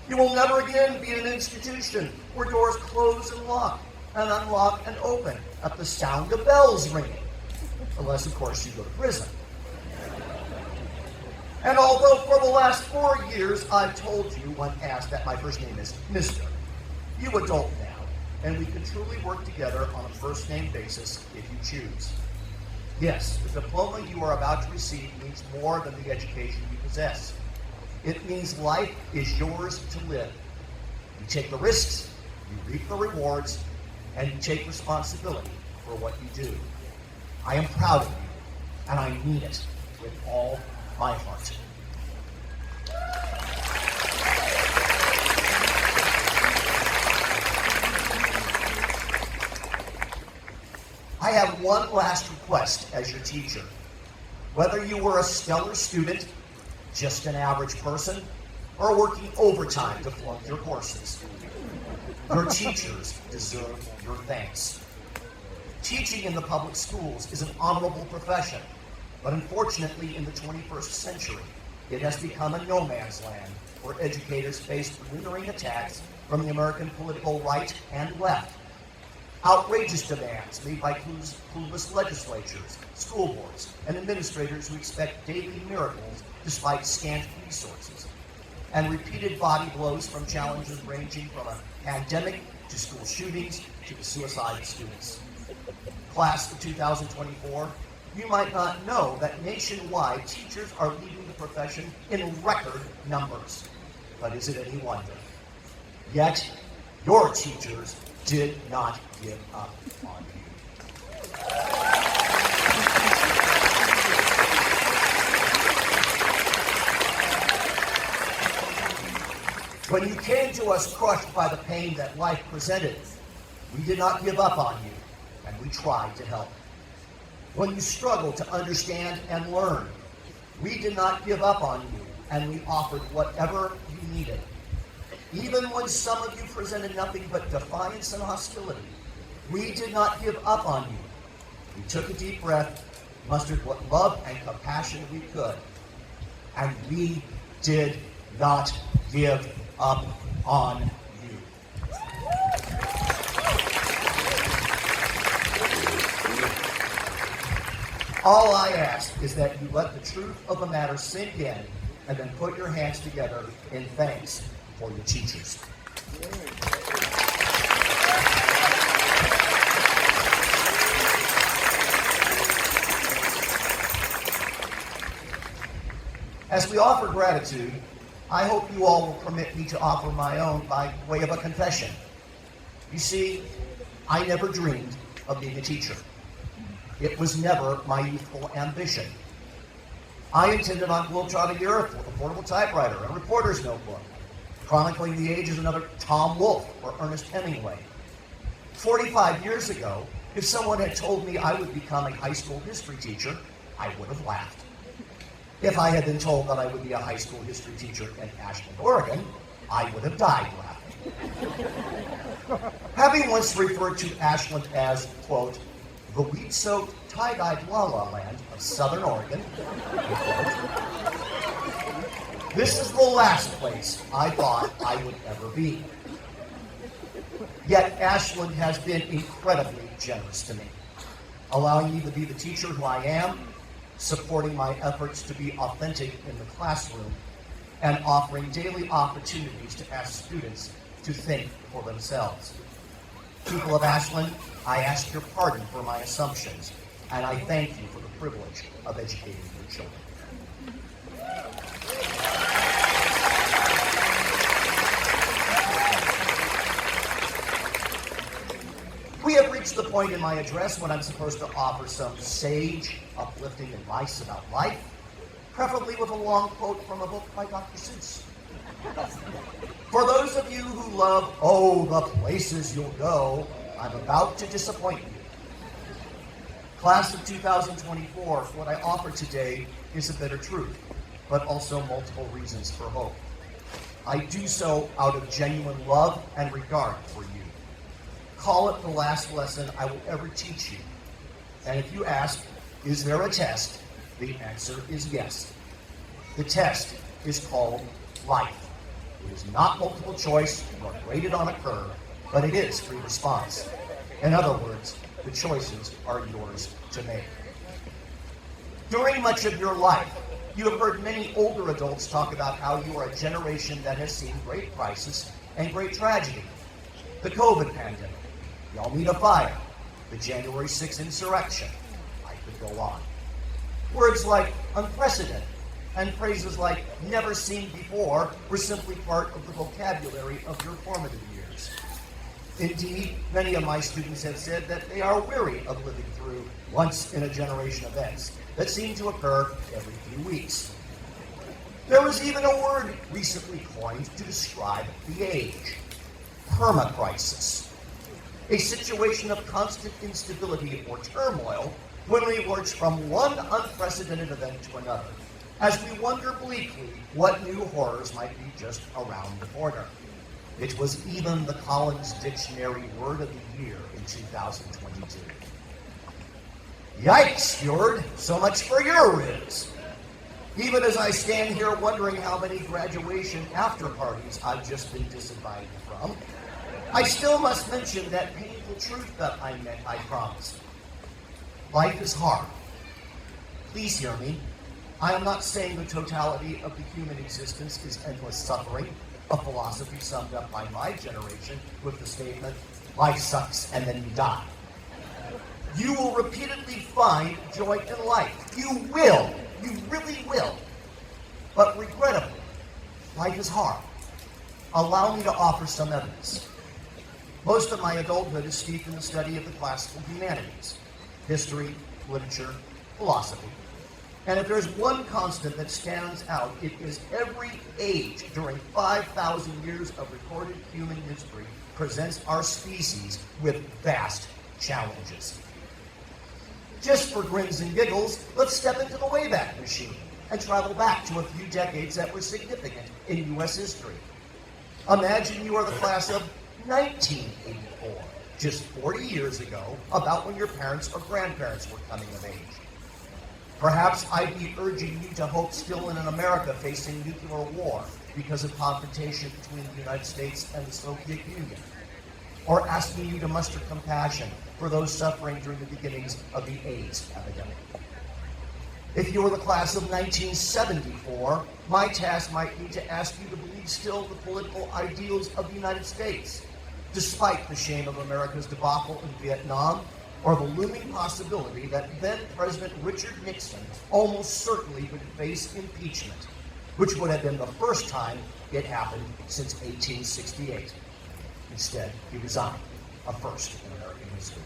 [SPEAKER 9] You will never again be in an institution where doors close and lock, and unlock and open at the sound of bells ringing. Unless, of course, you go to prison. And although for the last 4 years I've told you when asked that my first name is Mr., you adult now, and we can truly work together on a first-name basis if you choose. Yes, the diploma you are about to receive means more than the education you possess. It means life is yours to live. You take the risks, you reap the rewards, and you take responsibility for what you do. I am proud of you, and I mean it with all my heart. I have one last request as your teacher. Whether you were a stellar student, just an average person, or working overtime to flunk your courses, your teachers deserve your thanks. Teaching in the public schools is an honorable profession, but unfortunately in the 21st century, it has become a no man's land where educators face lingering attacks from the American political right and left. Outrageous demands made by clueless legislatures, school boards, and administrators who expect daily miracles despite scant resources. And repeated body blows from challenges ranging from a pandemic to school shootings to the suicide of students. Class of 2024, you might not know that nationwide teachers are leaving the profession in record numbers. But is it any wonder? Yet, your teachers did not give up on you. When you came to us crushed by the pain that life presented, we did not give up on you, and we tried to help. When you struggled to understand and learn, we did not give up on you, and we offered whatever you needed. Even when some of you presented nothing but defiance and hostility, we did not give up on you. We took a deep breath, mustered what love and compassion we could, and we did not give up on you. All I ask is that you let the truth of the matter sink in and then put your hands together in thanks for your teachers. As we offer gratitude, I hope you all will permit me to offer my own by way of a confession. You see, I never dreamed of being a teacher. It was never my youthful ambition. I intended on globetrotting Europe with a portable typewriter and a reporter's notebook, chronicling the ages of another Tom Wolfe or Ernest Hemingway. 45 years ago, if someone had told me I would become a high school history teacher, I would have laughed. If I had been told that I would be a high school history teacher in Ashland, Oregon, I would have died laughing. Having once referred to Ashland as, quote, the wheat-soaked, tie-dyed la-la land of Southern Oregon, this is the last place I thought I would ever be. Yet Ashland has been incredibly generous to me, allowing me to be the teacher who I am, supporting my efforts to be authentic in the classroom, and offering daily opportunities to ask students to think for themselves. People of Ashland, I ask your pardon for my assumptions, and I thank you for the privilege of educating your children. We have reached the point in my address when I'm supposed to offer some sage, uplifting advice about life, preferably with a long quote from a book by Dr. Seuss. For those of you who love, oh, the places you'll go, I'm about to disappoint you. Class of 2024, what I offer today is a bitter truth, but also multiple reasons for hope. I do so out of genuine love and regard for you. call it the last lesson I will ever teach you. And if you ask, is there a test? The answer is yes. The test is called life. It is not multiple choice nor graded on a curve, but it is free response. In other words, the choices are yours to make. During much of your life, you have heard many older adults talk about how you are a generation that has seen great crisis and great tragedy. The COVID pandemic, the Almeida fire, the January 6th insurrection. I could go on. Words like unprecedented and phrases like never seen before were simply part of the vocabulary of your formative years. Indeed, many of my students have said that they are weary of living through once-in-a-generation events that seem to occur every few weeks. There was even a word recently coined to describe the age: permacrisis. A situation of constant instability or turmoil when we lurch from one unprecedented event to another, as we wonder bleakly what new horrors might be just around the corner. It was even the Collins Dictionary Word of the Year in 2022. Yikes, Steward, so much for your riz. Even as I stand here wondering how many graduation after parties I've just been disinvited from, I still must mention that painful truth that I promised. Life is hard. Please hear me. I am not saying the totality of the human existence is endless suffering, a philosophy summed up by my generation with the statement, life sucks and then you die. You will repeatedly find joy in life. You will. You really will. But regrettably, life is hard. Allow me to offer some evidence. Most of my adulthood is steeped in the study of the classical humanities, history, literature, philosophy. And if there's one constant that stands out, it is every age during 5,000 years of recorded human history presents our species with vast challenges. Just for grins and giggles, let's step into the Wayback Machine and travel back to a few decades that were significant in U.S. history. Imagine you are the class of 1984, just 40 years ago, about when your parents or grandparents were coming of age. Perhaps I'd be urging you to hope still in an America facing nuclear war because of confrontation between the United States and the Soviet Union, or asking you to muster compassion for those suffering during the beginnings of the AIDS epidemic. If you were the class of 1974, my task might be to ask you to believe still the political ideals of the United States, despite the shame of America's debacle in Vietnam, or the looming possibility that then President Richard Nixon almost certainly would face impeachment, which would have been the first time it happened since 1868. Instead, he resigned, a first in American history.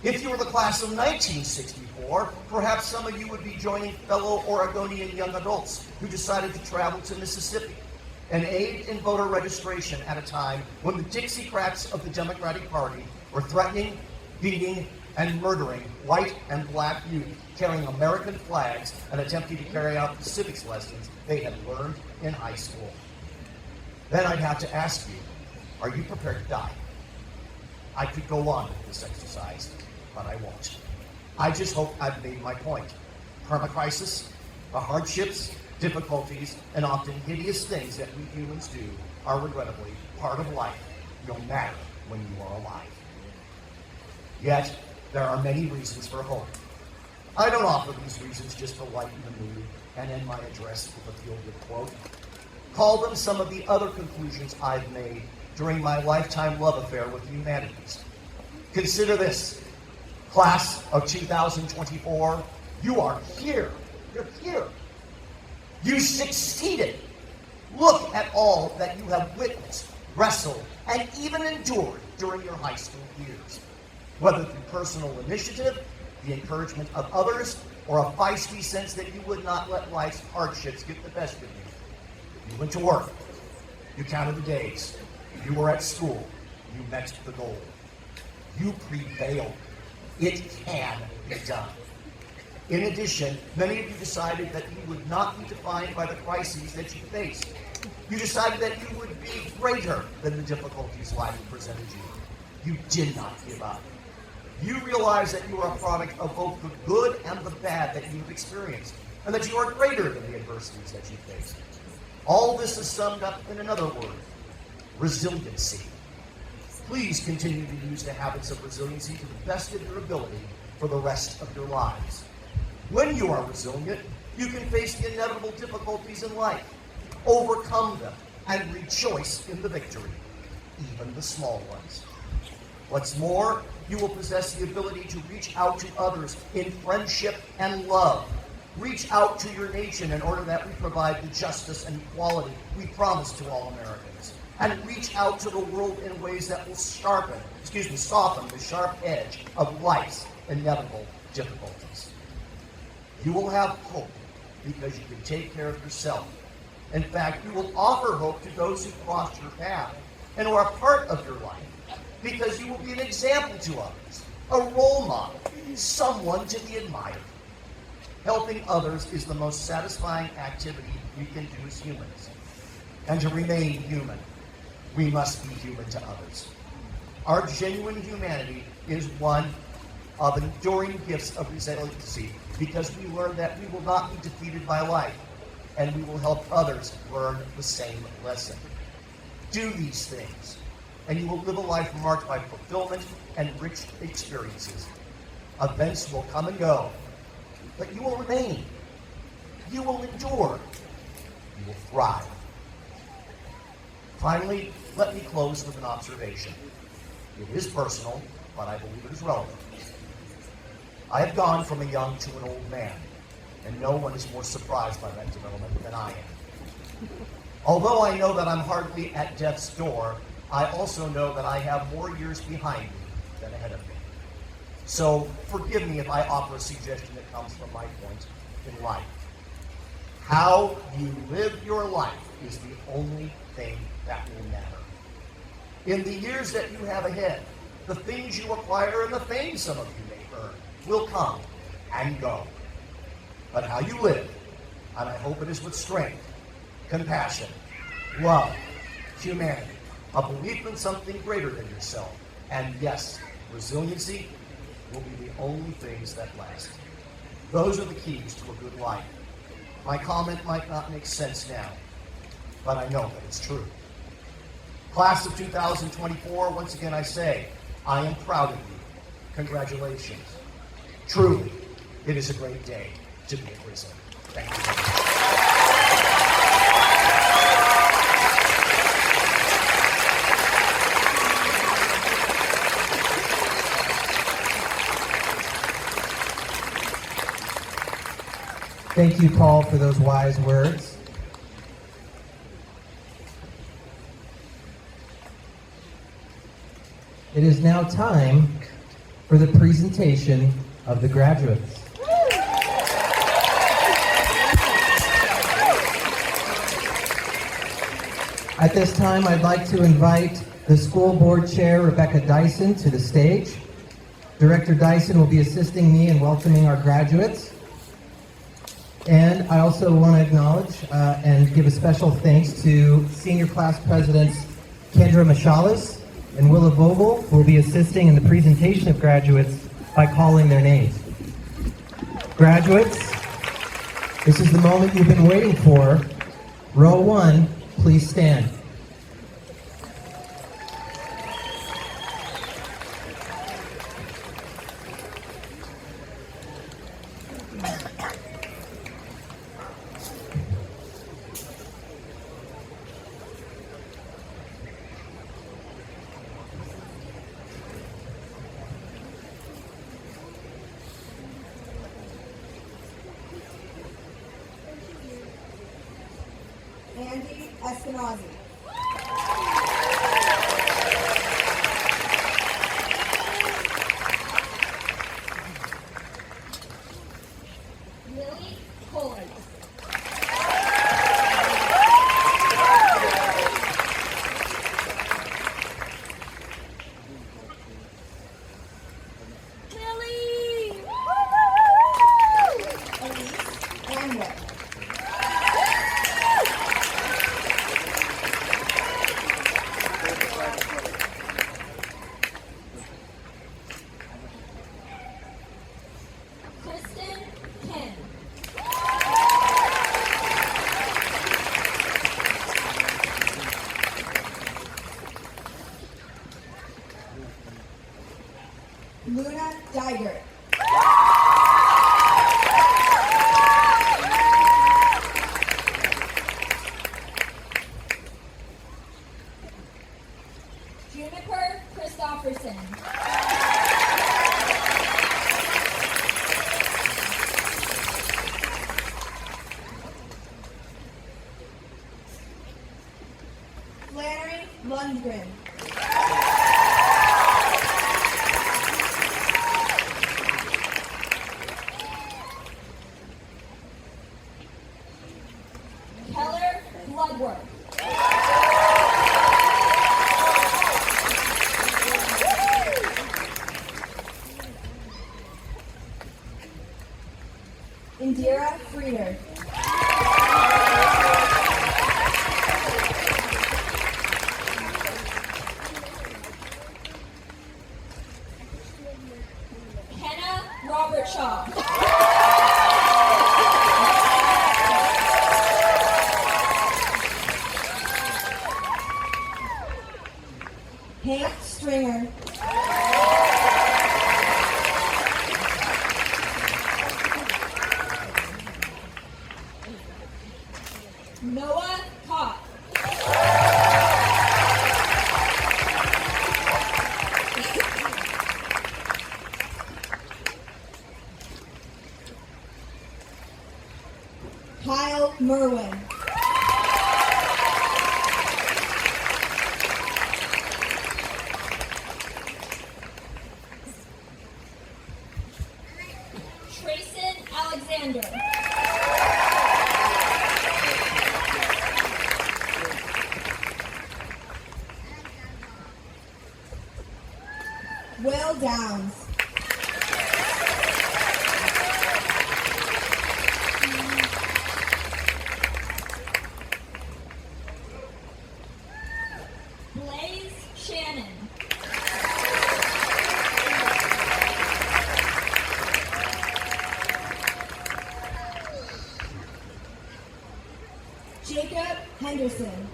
[SPEAKER 9] If you were the class of 1964, perhaps some of you would be joining fellow Oregonian young adults who decided to travel to Mississippi and aid in voter registration at a time when the Dixiecrats of the Democratic Party were threatening, beating, and murdering white and black youth carrying American flags and attempting to carry out the civics lessons they had learned in high school. Then I'd have to ask you, are you prepared to die? I could go on with this exercise, but I won't. I just hope I've made my point. Permacrisis, the hardships, difficulties, and often hideous things that we humans do are regrettably part of life, no matter when you are alive. Yet, there are many reasons for hope. I don't offer these reasons just to lighten the mood and end my address with a feel-good quote. Call them some of the other conclusions I've made during my lifetime love affair with the humanities. Consider this. Class of 2024, you are here. You're here. You succeeded. Look at all that you have witnessed, wrestled, and even endured during your high school years. Whether through personal initiative, the encouragement of others, or a feisty sense that you would not let life's hardships get the best of you. You went to work. You counted the days. You were at school. You met the goal. You prevailed. It can be done. In addition, many of you decided that you would not be defined by the crises that you faced. You decided that you would be greater than the difficulties life presented you. You did not give up. You realize that you are a product of both the good and the bad that you've experienced, and that you are greater than the adversities that you faced. All this is summed up in another word: resiliency. Please continue to use the habits of resiliency to the best of your ability for the rest of your lives. When you are resilient, you can face the inevitable difficulties in life, overcome them, and rejoice in the victory, even the small ones. What's more, you will possess the ability to reach out to others in friendship and love. Reach out to your nation in order that we provide the justice and equality we promise to all Americans. And reach out to the world in ways that will soften the sharp edge of life's inevitable difficulties. You will have hope because you can take care of yourself. In fact, you will offer hope to those who crossed your path and who are part of your life, because you will be an example to others, a role model, someone to be admired. Helping others is the most satisfying activity we can do as humans. And to remain human, we must be human to others. Our genuine humanity is one of enduring gifts of resiliency, because we learn that we will not be defeated by life, and we will help others learn the same lesson. Do these things, and you will live a life marked by fulfillment and rich experiences. Events will come and go, but you will remain. You will endure. You will thrive. Finally, let me close with an observation. It is personal, but I believe it is relevant. I have gone from a young to an old man, and no one is more surprised by that development than I am. Although I know that I'm hardly at death's door, I also know that I have more years behind me than ahead of me. So forgive me if I offer a suggestion that comes from my point in life. How you live your life is the only thing that will matter. In the years that you have ahead, the things you acquire and the fame some of you may earn will come and go. But how you live, and I hope it is with strength, compassion, love, humanity, a belief in something greater than yourself, and yes, resiliency, will be the only things that last. Those are the keys to a good life. My comment might not make sense now, but I know that it's true. Class of 2024, once again I say, I am proud of you. Congratulations. Truly, it is a great day to be a Grizzly. Thank you.
[SPEAKER 1] Thank you, Paul, for those wise words. It is now time for the presentation of the graduates. At this time, I'd like to invite the school board chair, Rebecca Dyson, to the stage. Director Dyson will be assisting me in welcoming our graduates. And I also want to acknowledge and give a special thanks to senior class presidents Kendra Machalis and Willa Vogel, who will be assisting in the presentation of graduates by calling their names. Graduates, this is the moment you've been waiting for. Row 1, please stand.
[SPEAKER 10] Andy Eskenazi.
[SPEAKER 7] Lily Kohler. Lily!
[SPEAKER 10] Elise Anway. Lundgren.
[SPEAKER 7] Keller Bloodworth.
[SPEAKER 10] Indira Frieder.
[SPEAKER 7] Kenna Robert Shaw.
[SPEAKER 10] Hank Stringer.
[SPEAKER 7] Noah Cott.
[SPEAKER 10] Kyle Merwin.
[SPEAKER 7] Trayson Alexander.
[SPEAKER 10] Will Downs.
[SPEAKER 7] Blaze Shannon.
[SPEAKER 10] Jacob Henderson.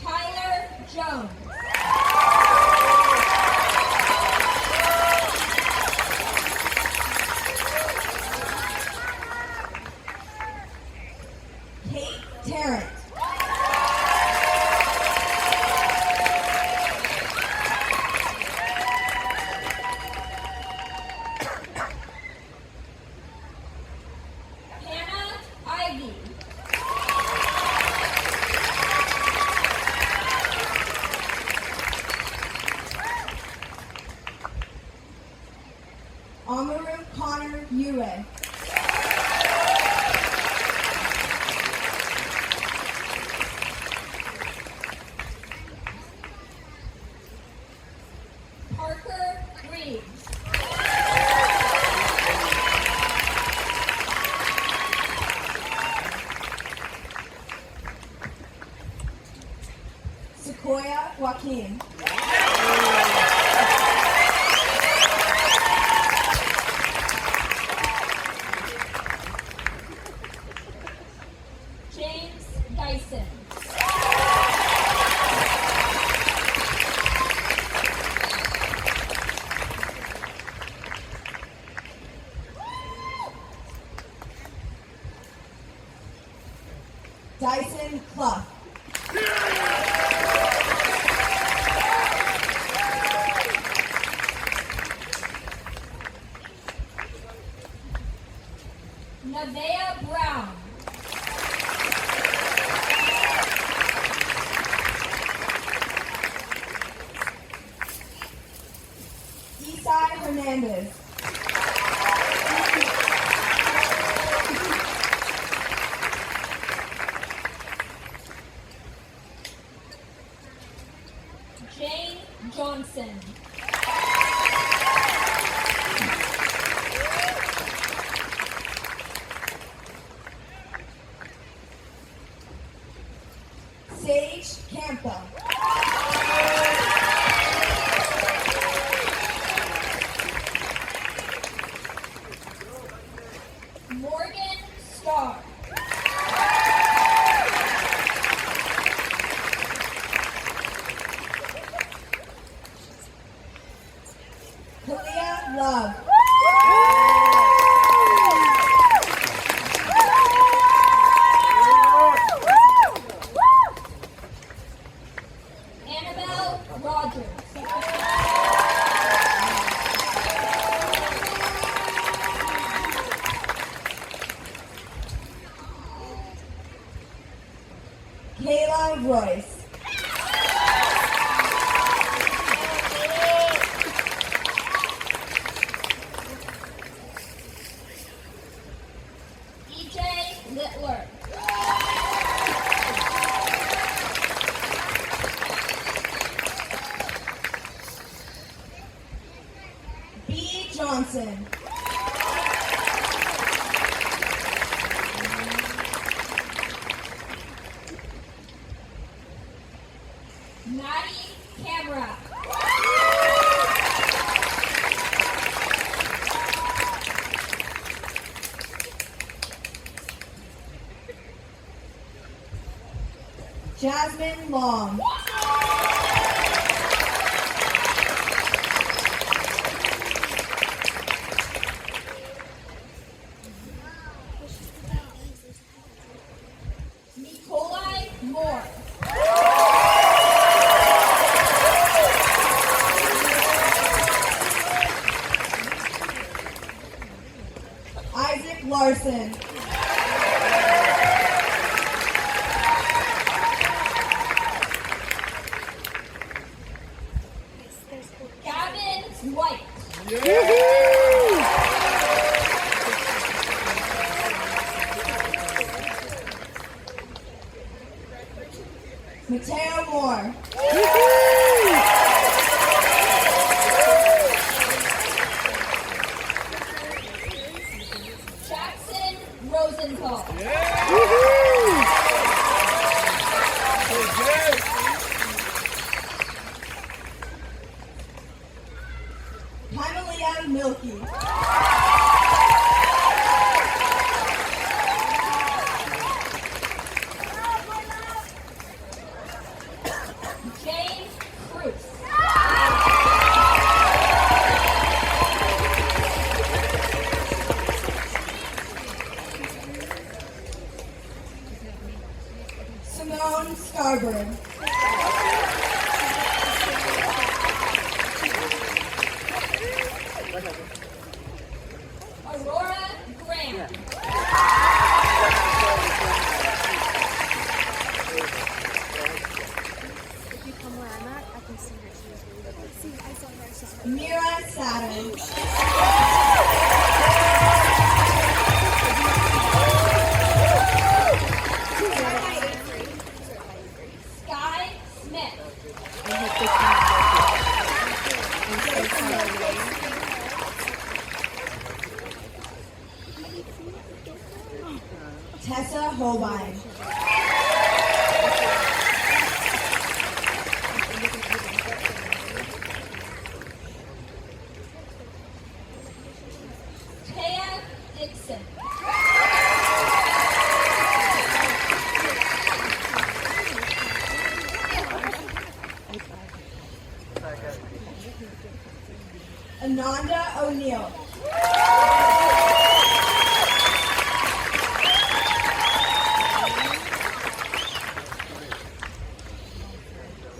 [SPEAKER 7] Tyler Jones.
[SPEAKER 10] Kate Tarrant.
[SPEAKER 7] Hannah Ivy.
[SPEAKER 10] Amaru Connor Ure.
[SPEAKER 7] Parker Reeves.
[SPEAKER 10] Sequoia Joaquin.
[SPEAKER 7] James Dyson.
[SPEAKER 10] Dyson Clough.
[SPEAKER 7] Nevaeh Brown.
[SPEAKER 10] Isai Hernandez.
[SPEAKER 7] Jane Johnson.
[SPEAKER 10] Sage Campa.
[SPEAKER 7] Morgan Starr.
[SPEAKER 10] Kalia Love.
[SPEAKER 7] Annabelle Rogers.
[SPEAKER 10] Royce.
[SPEAKER 7] EJ Littler.
[SPEAKER 10] B. Johnson.
[SPEAKER 7] Maddie Camera.
[SPEAKER 10] Jasmine Long.
[SPEAKER 7] Nikolai Moore.
[SPEAKER 10] Isaac Larson.
[SPEAKER 7] Gavin White.
[SPEAKER 10] Mateo Moore.
[SPEAKER 7] Jackson Rosenthal.
[SPEAKER 10] Himalaya Milky.
[SPEAKER 7] James Cruz.
[SPEAKER 10] Simone Scarborough.
[SPEAKER 7] Aurora Graham.
[SPEAKER 8] If you come where I'm at, I can see her. She was really good. See, I saw her sister.
[SPEAKER 10] Mira Saturn.
[SPEAKER 7] Sky Smith.
[SPEAKER 10] Tessa Holbein.
[SPEAKER 7] Taya Dixon.
[SPEAKER 10] Ananda O'Neill.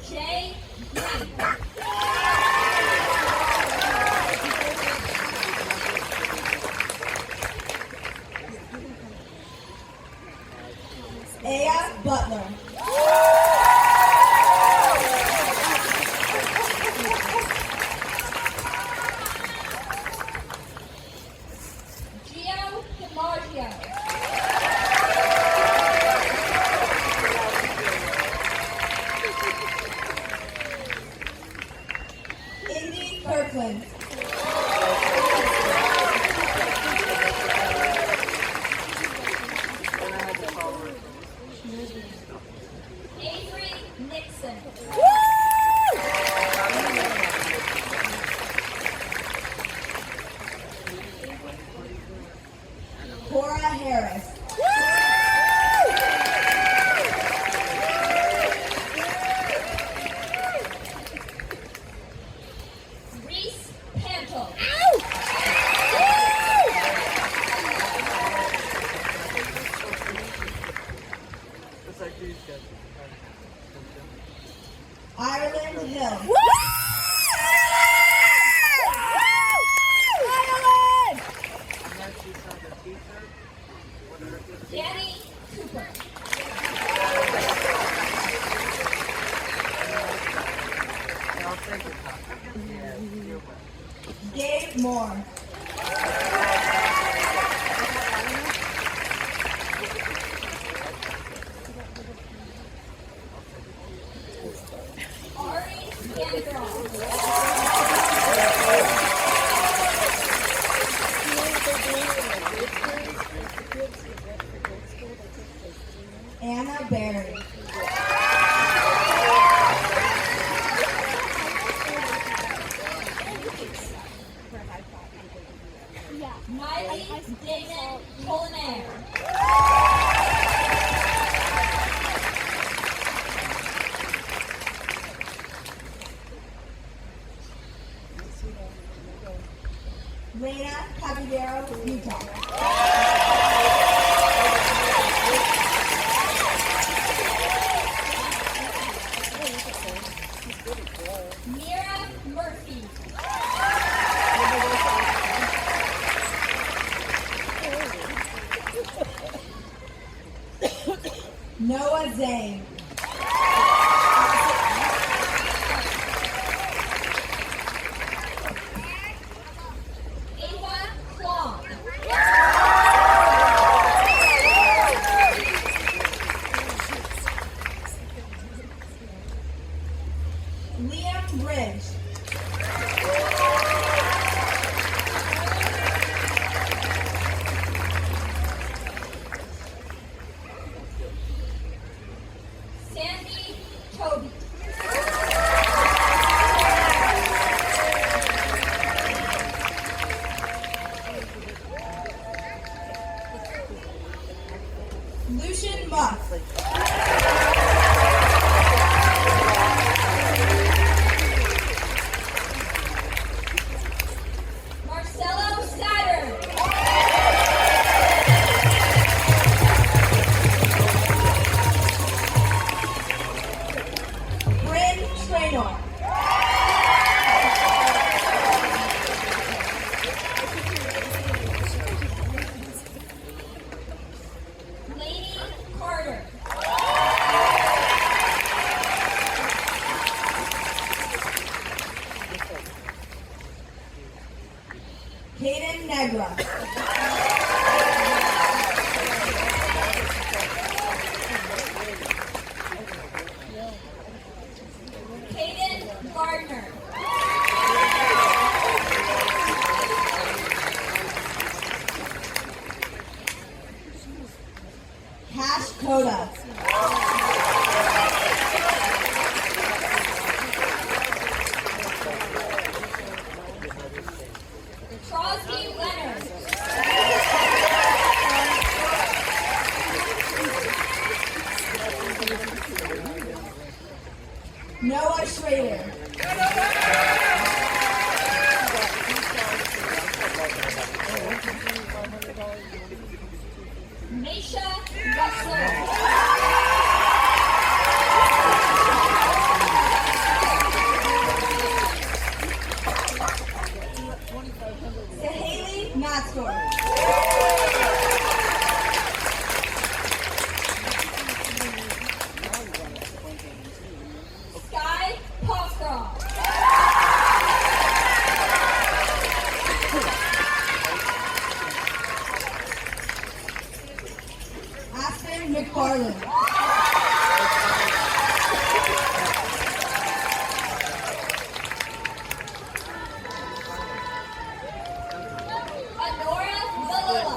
[SPEAKER 7] Jay Green.
[SPEAKER 10] Aya Butler.
[SPEAKER 7] Gio DiMaggio.
[SPEAKER 10] Indy Kirkland.
[SPEAKER 7] Avery Nixon.
[SPEAKER 10] Cora Harris.
[SPEAKER 7] Reese Pantel.
[SPEAKER 10] Ireland Hill.
[SPEAKER 7] Danny Cooper.
[SPEAKER 10] Gabe Moore.
[SPEAKER 7] Ari Gandron.
[SPEAKER 10] Anna Berry.
[SPEAKER 7] Miley Damon Colinaire.
[SPEAKER 10] Lena Caballero, Utah.
[SPEAKER 7] Mira Murphy.
[SPEAKER 10] Noah Zane.
[SPEAKER 7] Ava Klong.
[SPEAKER 10] Liam Bridge.
[SPEAKER 7] Sandy Toby.
[SPEAKER 10] Lucian Muff.
[SPEAKER 7] Marcelo Saturn.
[SPEAKER 10] Bryn Traynor.
[SPEAKER 7] Lainey Carter.
[SPEAKER 10] Caden Negra.
[SPEAKER 7] Caden Gardner.
[SPEAKER 10] Cash Coda.
[SPEAKER 7] Crosby Leonard.
[SPEAKER 10] Noah Schrader.
[SPEAKER 7] Misha Russell.
[SPEAKER 10] Haley Matsdorf.
[SPEAKER 7] Sky Popcroft.
[SPEAKER 10] Aspen McFarland.
[SPEAKER 7] Honora Valilla.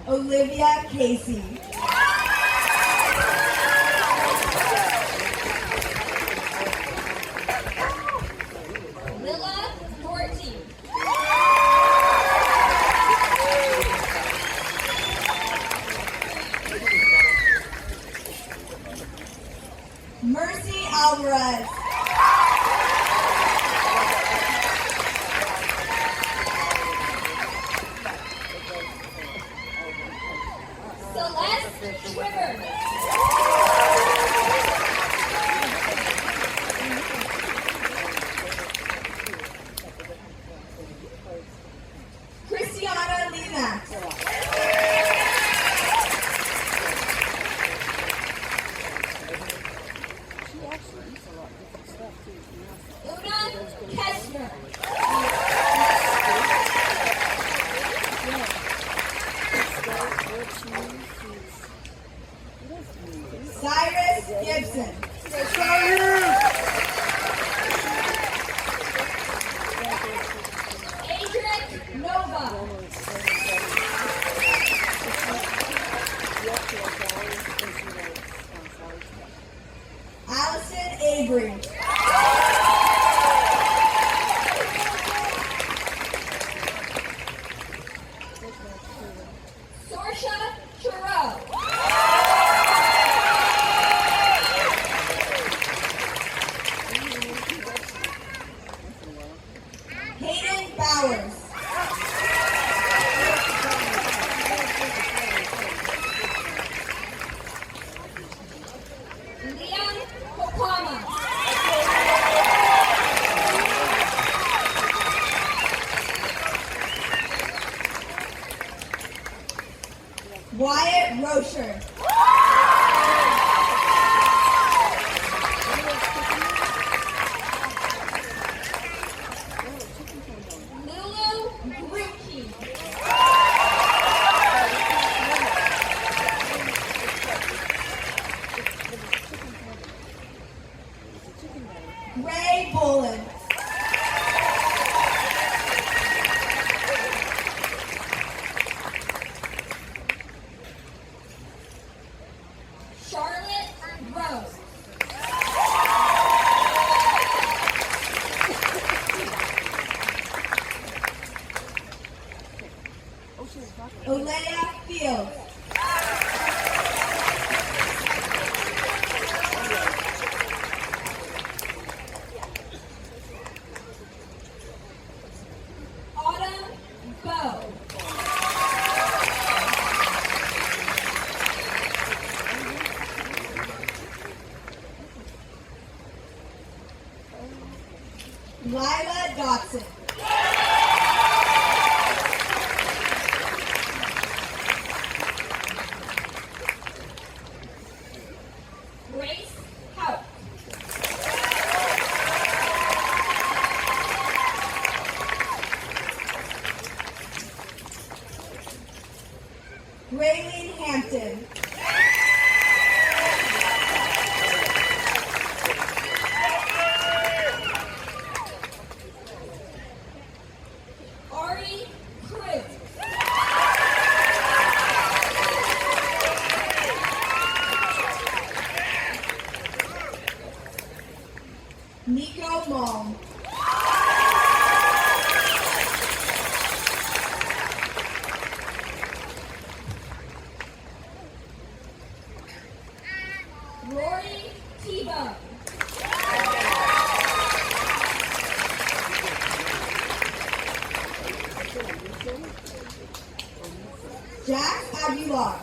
[SPEAKER 10] Olivia Casey.
[SPEAKER 7] Lilla Doherty.
[SPEAKER 10] Mercy Alvarez.
[SPEAKER 7] Celeste Trivers.
[SPEAKER 10] Christiana Limax. Cyrus Gibson.
[SPEAKER 7] Adrian Nova.
[SPEAKER 10] Allison Avery.
[SPEAKER 7] Sorsha Churro.
[SPEAKER 10] Hayden Bowers.
[SPEAKER 7] Leon Kopama.
[SPEAKER 10] Wyatt Rocher.
[SPEAKER 7] Lulu Gruki.
[SPEAKER 10] Ray Bolin.
[SPEAKER 7] Charlotte Rose.
[SPEAKER 10] Olea Fields.
[SPEAKER 7] Autumn Bow.
[SPEAKER 10] Lila Dotson.
[SPEAKER 7] Grace Hout.
[SPEAKER 10] Raylene Hampton.
[SPEAKER 7] Ari Cruz.
[SPEAKER 10] Nico Malm.
[SPEAKER 7] Rory T-Bone.
[SPEAKER 10] Jack Aguilar.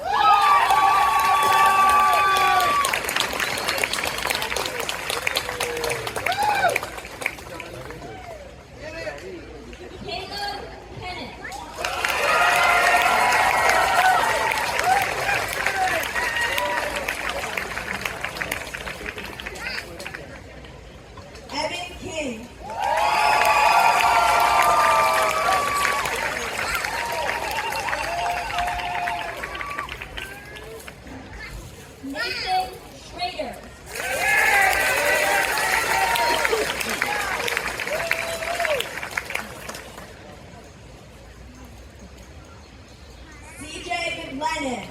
[SPEAKER 7] Caleb Pennant.
[SPEAKER 10] Evan King.
[SPEAKER 7] Nathan Schrader.
[SPEAKER 10] CJ McLennan.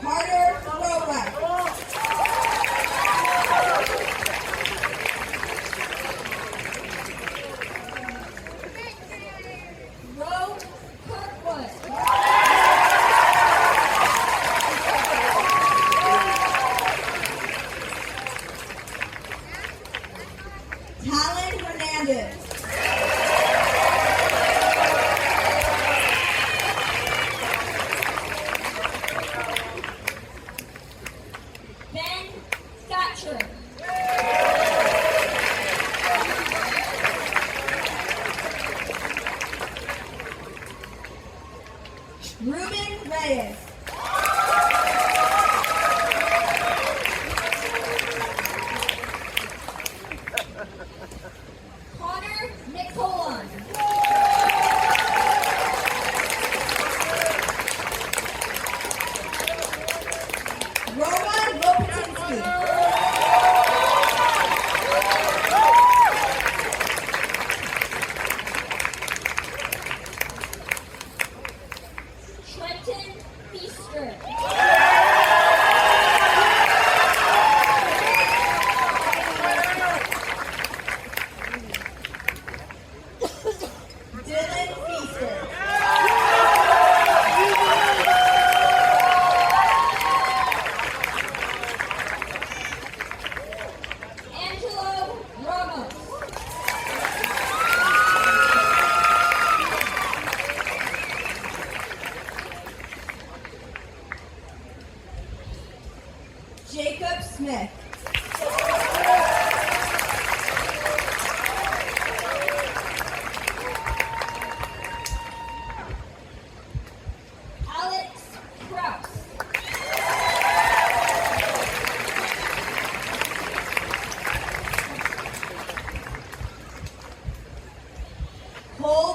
[SPEAKER 10] Carter Rowright.
[SPEAKER 7] Roe Kirkwood.
[SPEAKER 10] Talon Hernandez.
[SPEAKER 7] Ben Thatcher.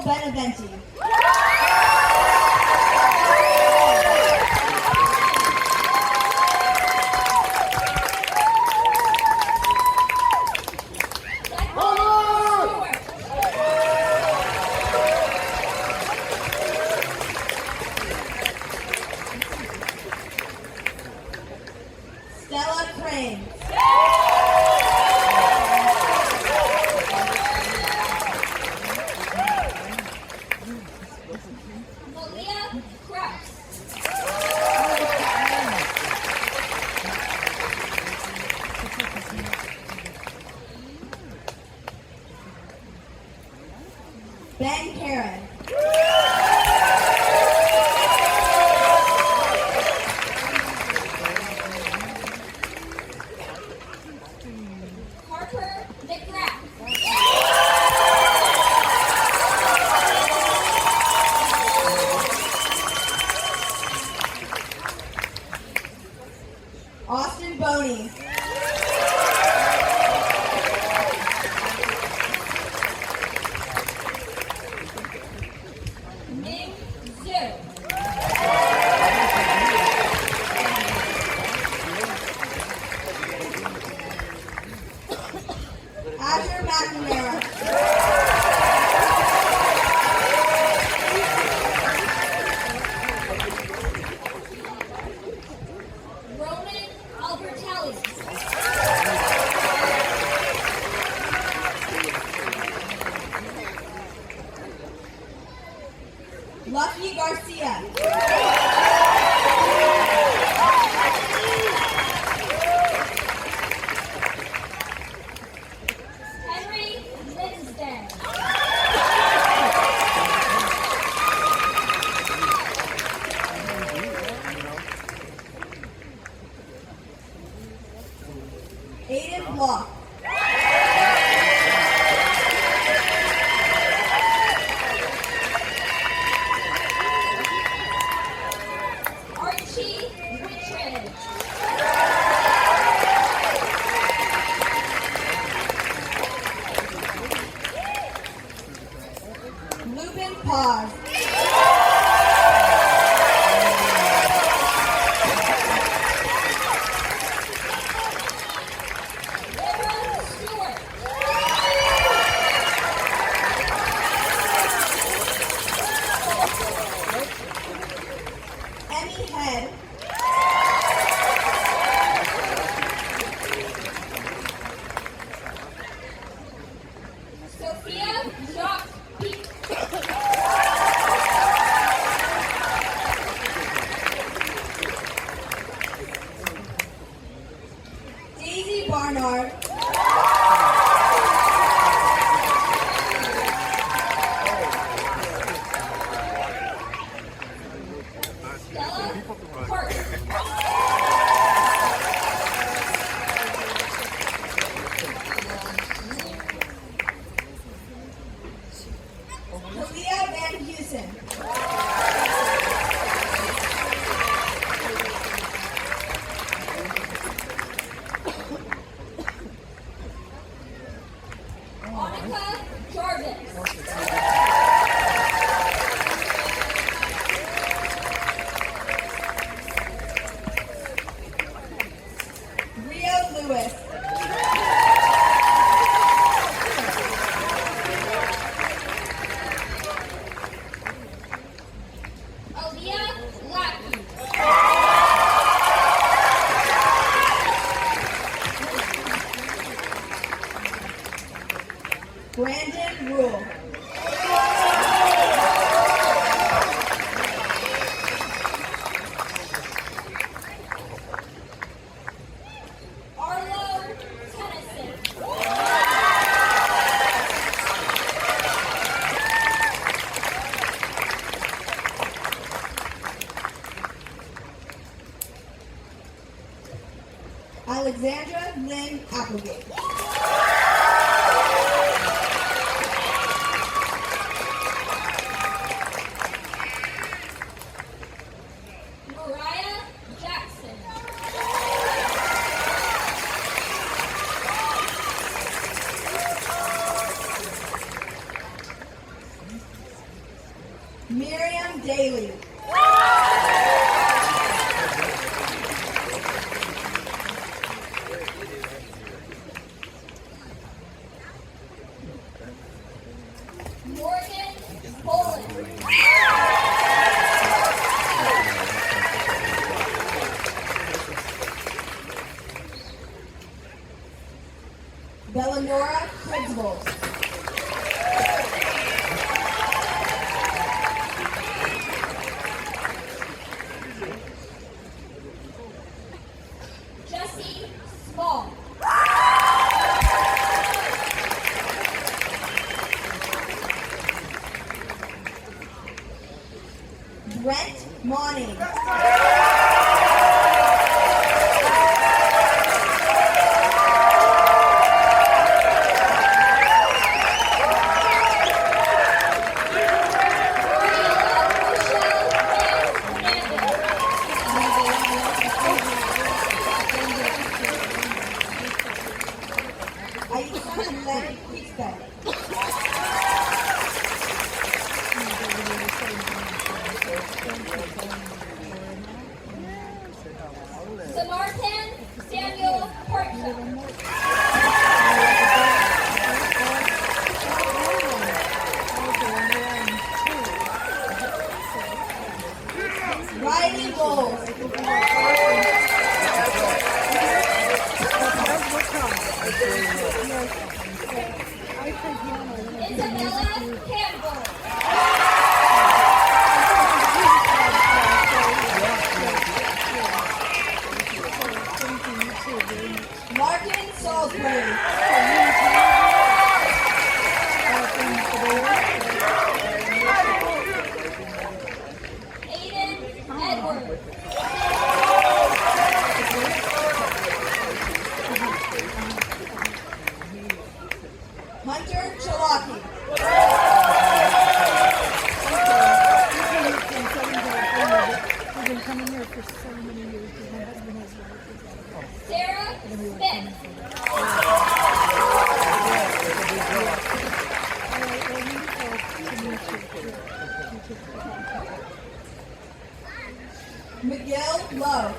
[SPEAKER 10] Beneventi. Stella Crane.
[SPEAKER 7] Malia Kraus.
[SPEAKER 10] Ben Karen.
[SPEAKER 7] Harper McGrath.
[SPEAKER 10] Austin Boney.
[SPEAKER 7] Ming Zhu.
[SPEAKER 10] Azure McNamara.
[SPEAKER 7] Roman Albertelli.
[SPEAKER 10] Lucky Garcia.
[SPEAKER 7] Henry Linsden.
[SPEAKER 10] Aiden Block.
[SPEAKER 7] Archie Wittridge.
[SPEAKER 10] Lubin Paz.
[SPEAKER 7] River Stewart.
[SPEAKER 10] Emmy Head.
[SPEAKER 7] Sophia Jacques Peak.
[SPEAKER 10] Daisy Barnard.
[SPEAKER 7] Stella Hart.
[SPEAKER 10] Kalia Van Heusen.
[SPEAKER 7] Monica Jarvis.
[SPEAKER 10] Rio Lewis.
[SPEAKER 7] Aaliyah Lackey.
[SPEAKER 10] Brandon Rule.
[SPEAKER 7] Arlo Tennyson.
[SPEAKER 10] Alexandra Lynn Applegate.
[SPEAKER 7] Mariah Jackson.
[SPEAKER 10] Bailey.
[SPEAKER 7] Morgan Poland.
[SPEAKER 10] Bellanora Principal.
[SPEAKER 7] Jesse Small.
[SPEAKER 10] Brent Monning. Aisha Len Quispe.
[SPEAKER 7] Samartan Samuel Parkman.
[SPEAKER 10] Riley Bowles.
[SPEAKER 7] Isabella Campbell.
[SPEAKER 10] Martin Salisbury.
[SPEAKER 7] Aiden Edwards.
[SPEAKER 10] Hunter Chalaki.
[SPEAKER 7] Sarah Smith.
[SPEAKER 10] Miguel Lowe.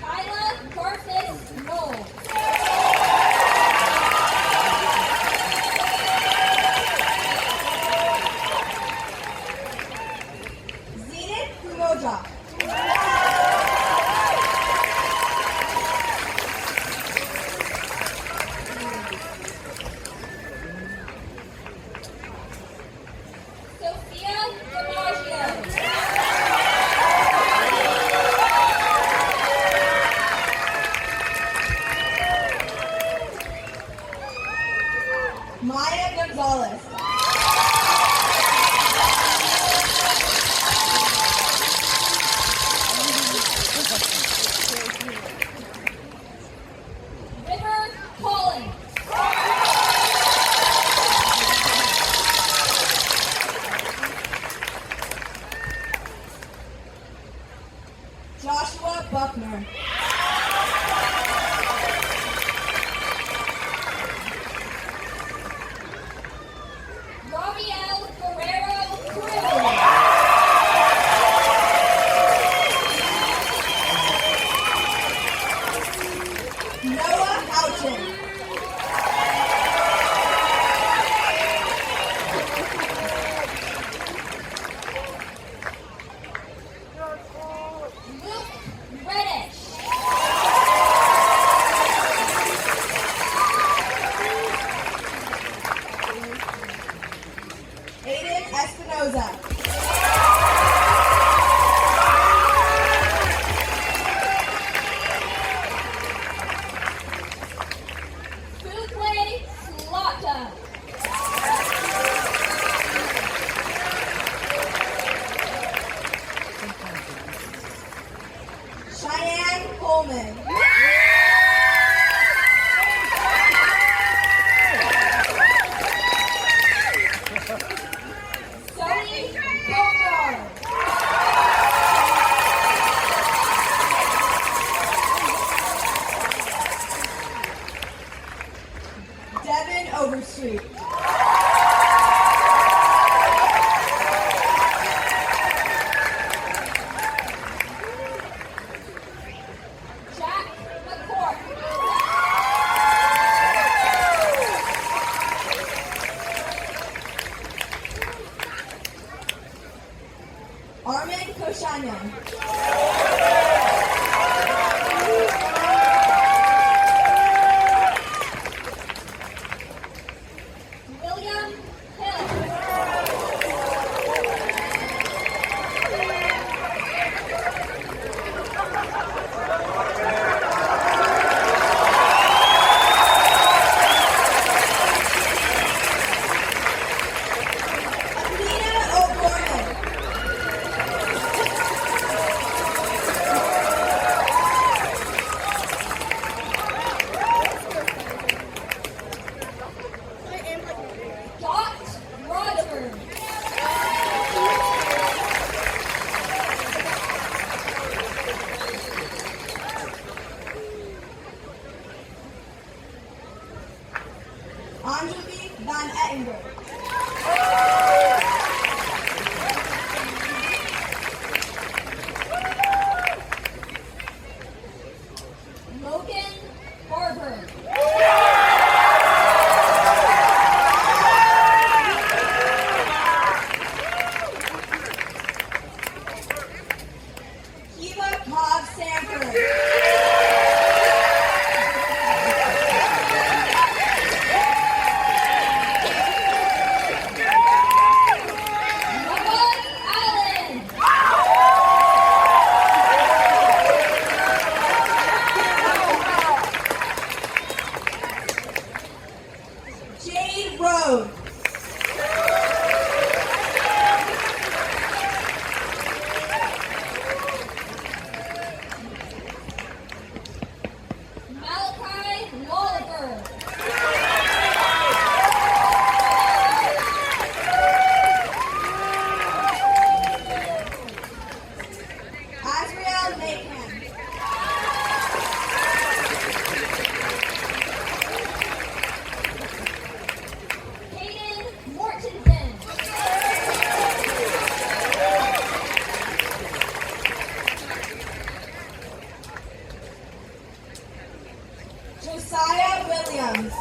[SPEAKER 7] Tyler Garfis Knoll.
[SPEAKER 10] Zenith Kumoja.
[SPEAKER 7] Sophia DiMaggio.
[SPEAKER 10] Maya Gonzalez.
[SPEAKER 7] River Collins.
[SPEAKER 10] Joshua Buckner.
[SPEAKER 7] Rabiel Guerrero Caribbean.
[SPEAKER 10] Noah Houchin.
[SPEAKER 7] Luke Reddish.
[SPEAKER 10] Aiden Espinoza.
[SPEAKER 7] Fugley Slaughter.
[SPEAKER 10] Cheyenne Coleman.
[SPEAKER 7] Zoe Gomar.
[SPEAKER 10] Oshanya.
[SPEAKER 7] William Hill.
[SPEAKER 10] Athena O'Gorman.
[SPEAKER 7] Dot Rutherford.
[SPEAKER 10] Anjali Van Ettinger.
[SPEAKER 7] Logan Barber.
[SPEAKER 10] Kiva Cobb Sanford.
[SPEAKER 7] Noah Allen.
[SPEAKER 10] Jade Road.
[SPEAKER 7] Malachi Lawler.
[SPEAKER 10] Azriel Mayhem.
[SPEAKER 7] Hayden Mortensen.
[SPEAKER 10] Josiah Williams.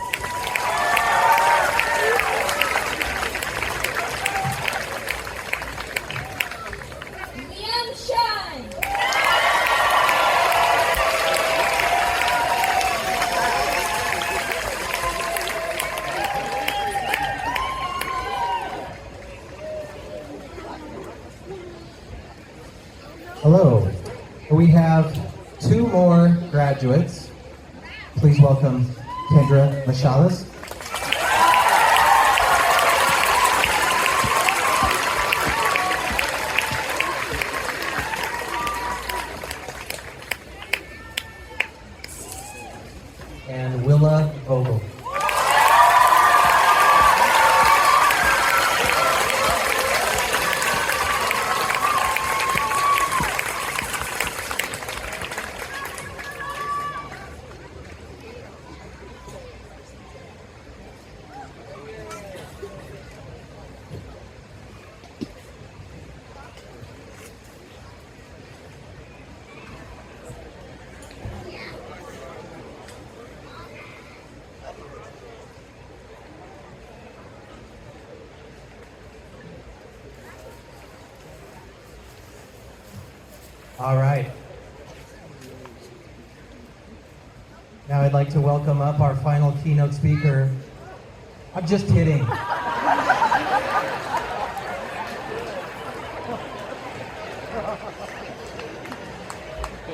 [SPEAKER 7] Liam Shine.
[SPEAKER 1] Hello. We have two more graduates. Please welcome Kendra Machalis. And Willa Vogel. All right. Now I'd like to welcome up our final keynote speaker. I'm just kidding.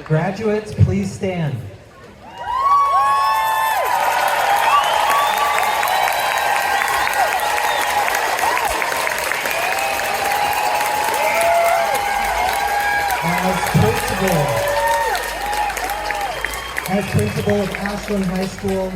[SPEAKER 1] Graduates, please stand. As principal of Ashland High School,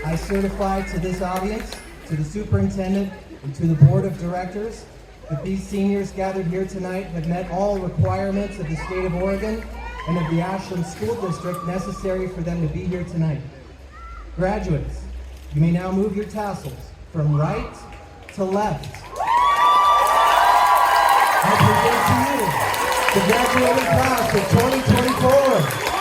[SPEAKER 1] I certify to this audience, to the superintendent, and to the board of directors that these seniors gathered here tonight have met all requirements of the state of Oregon and of the Ashland School District necessary for them to be here tonight. Graduates, you may now move your tassels from right to left. I present to you the graduating class of 2024.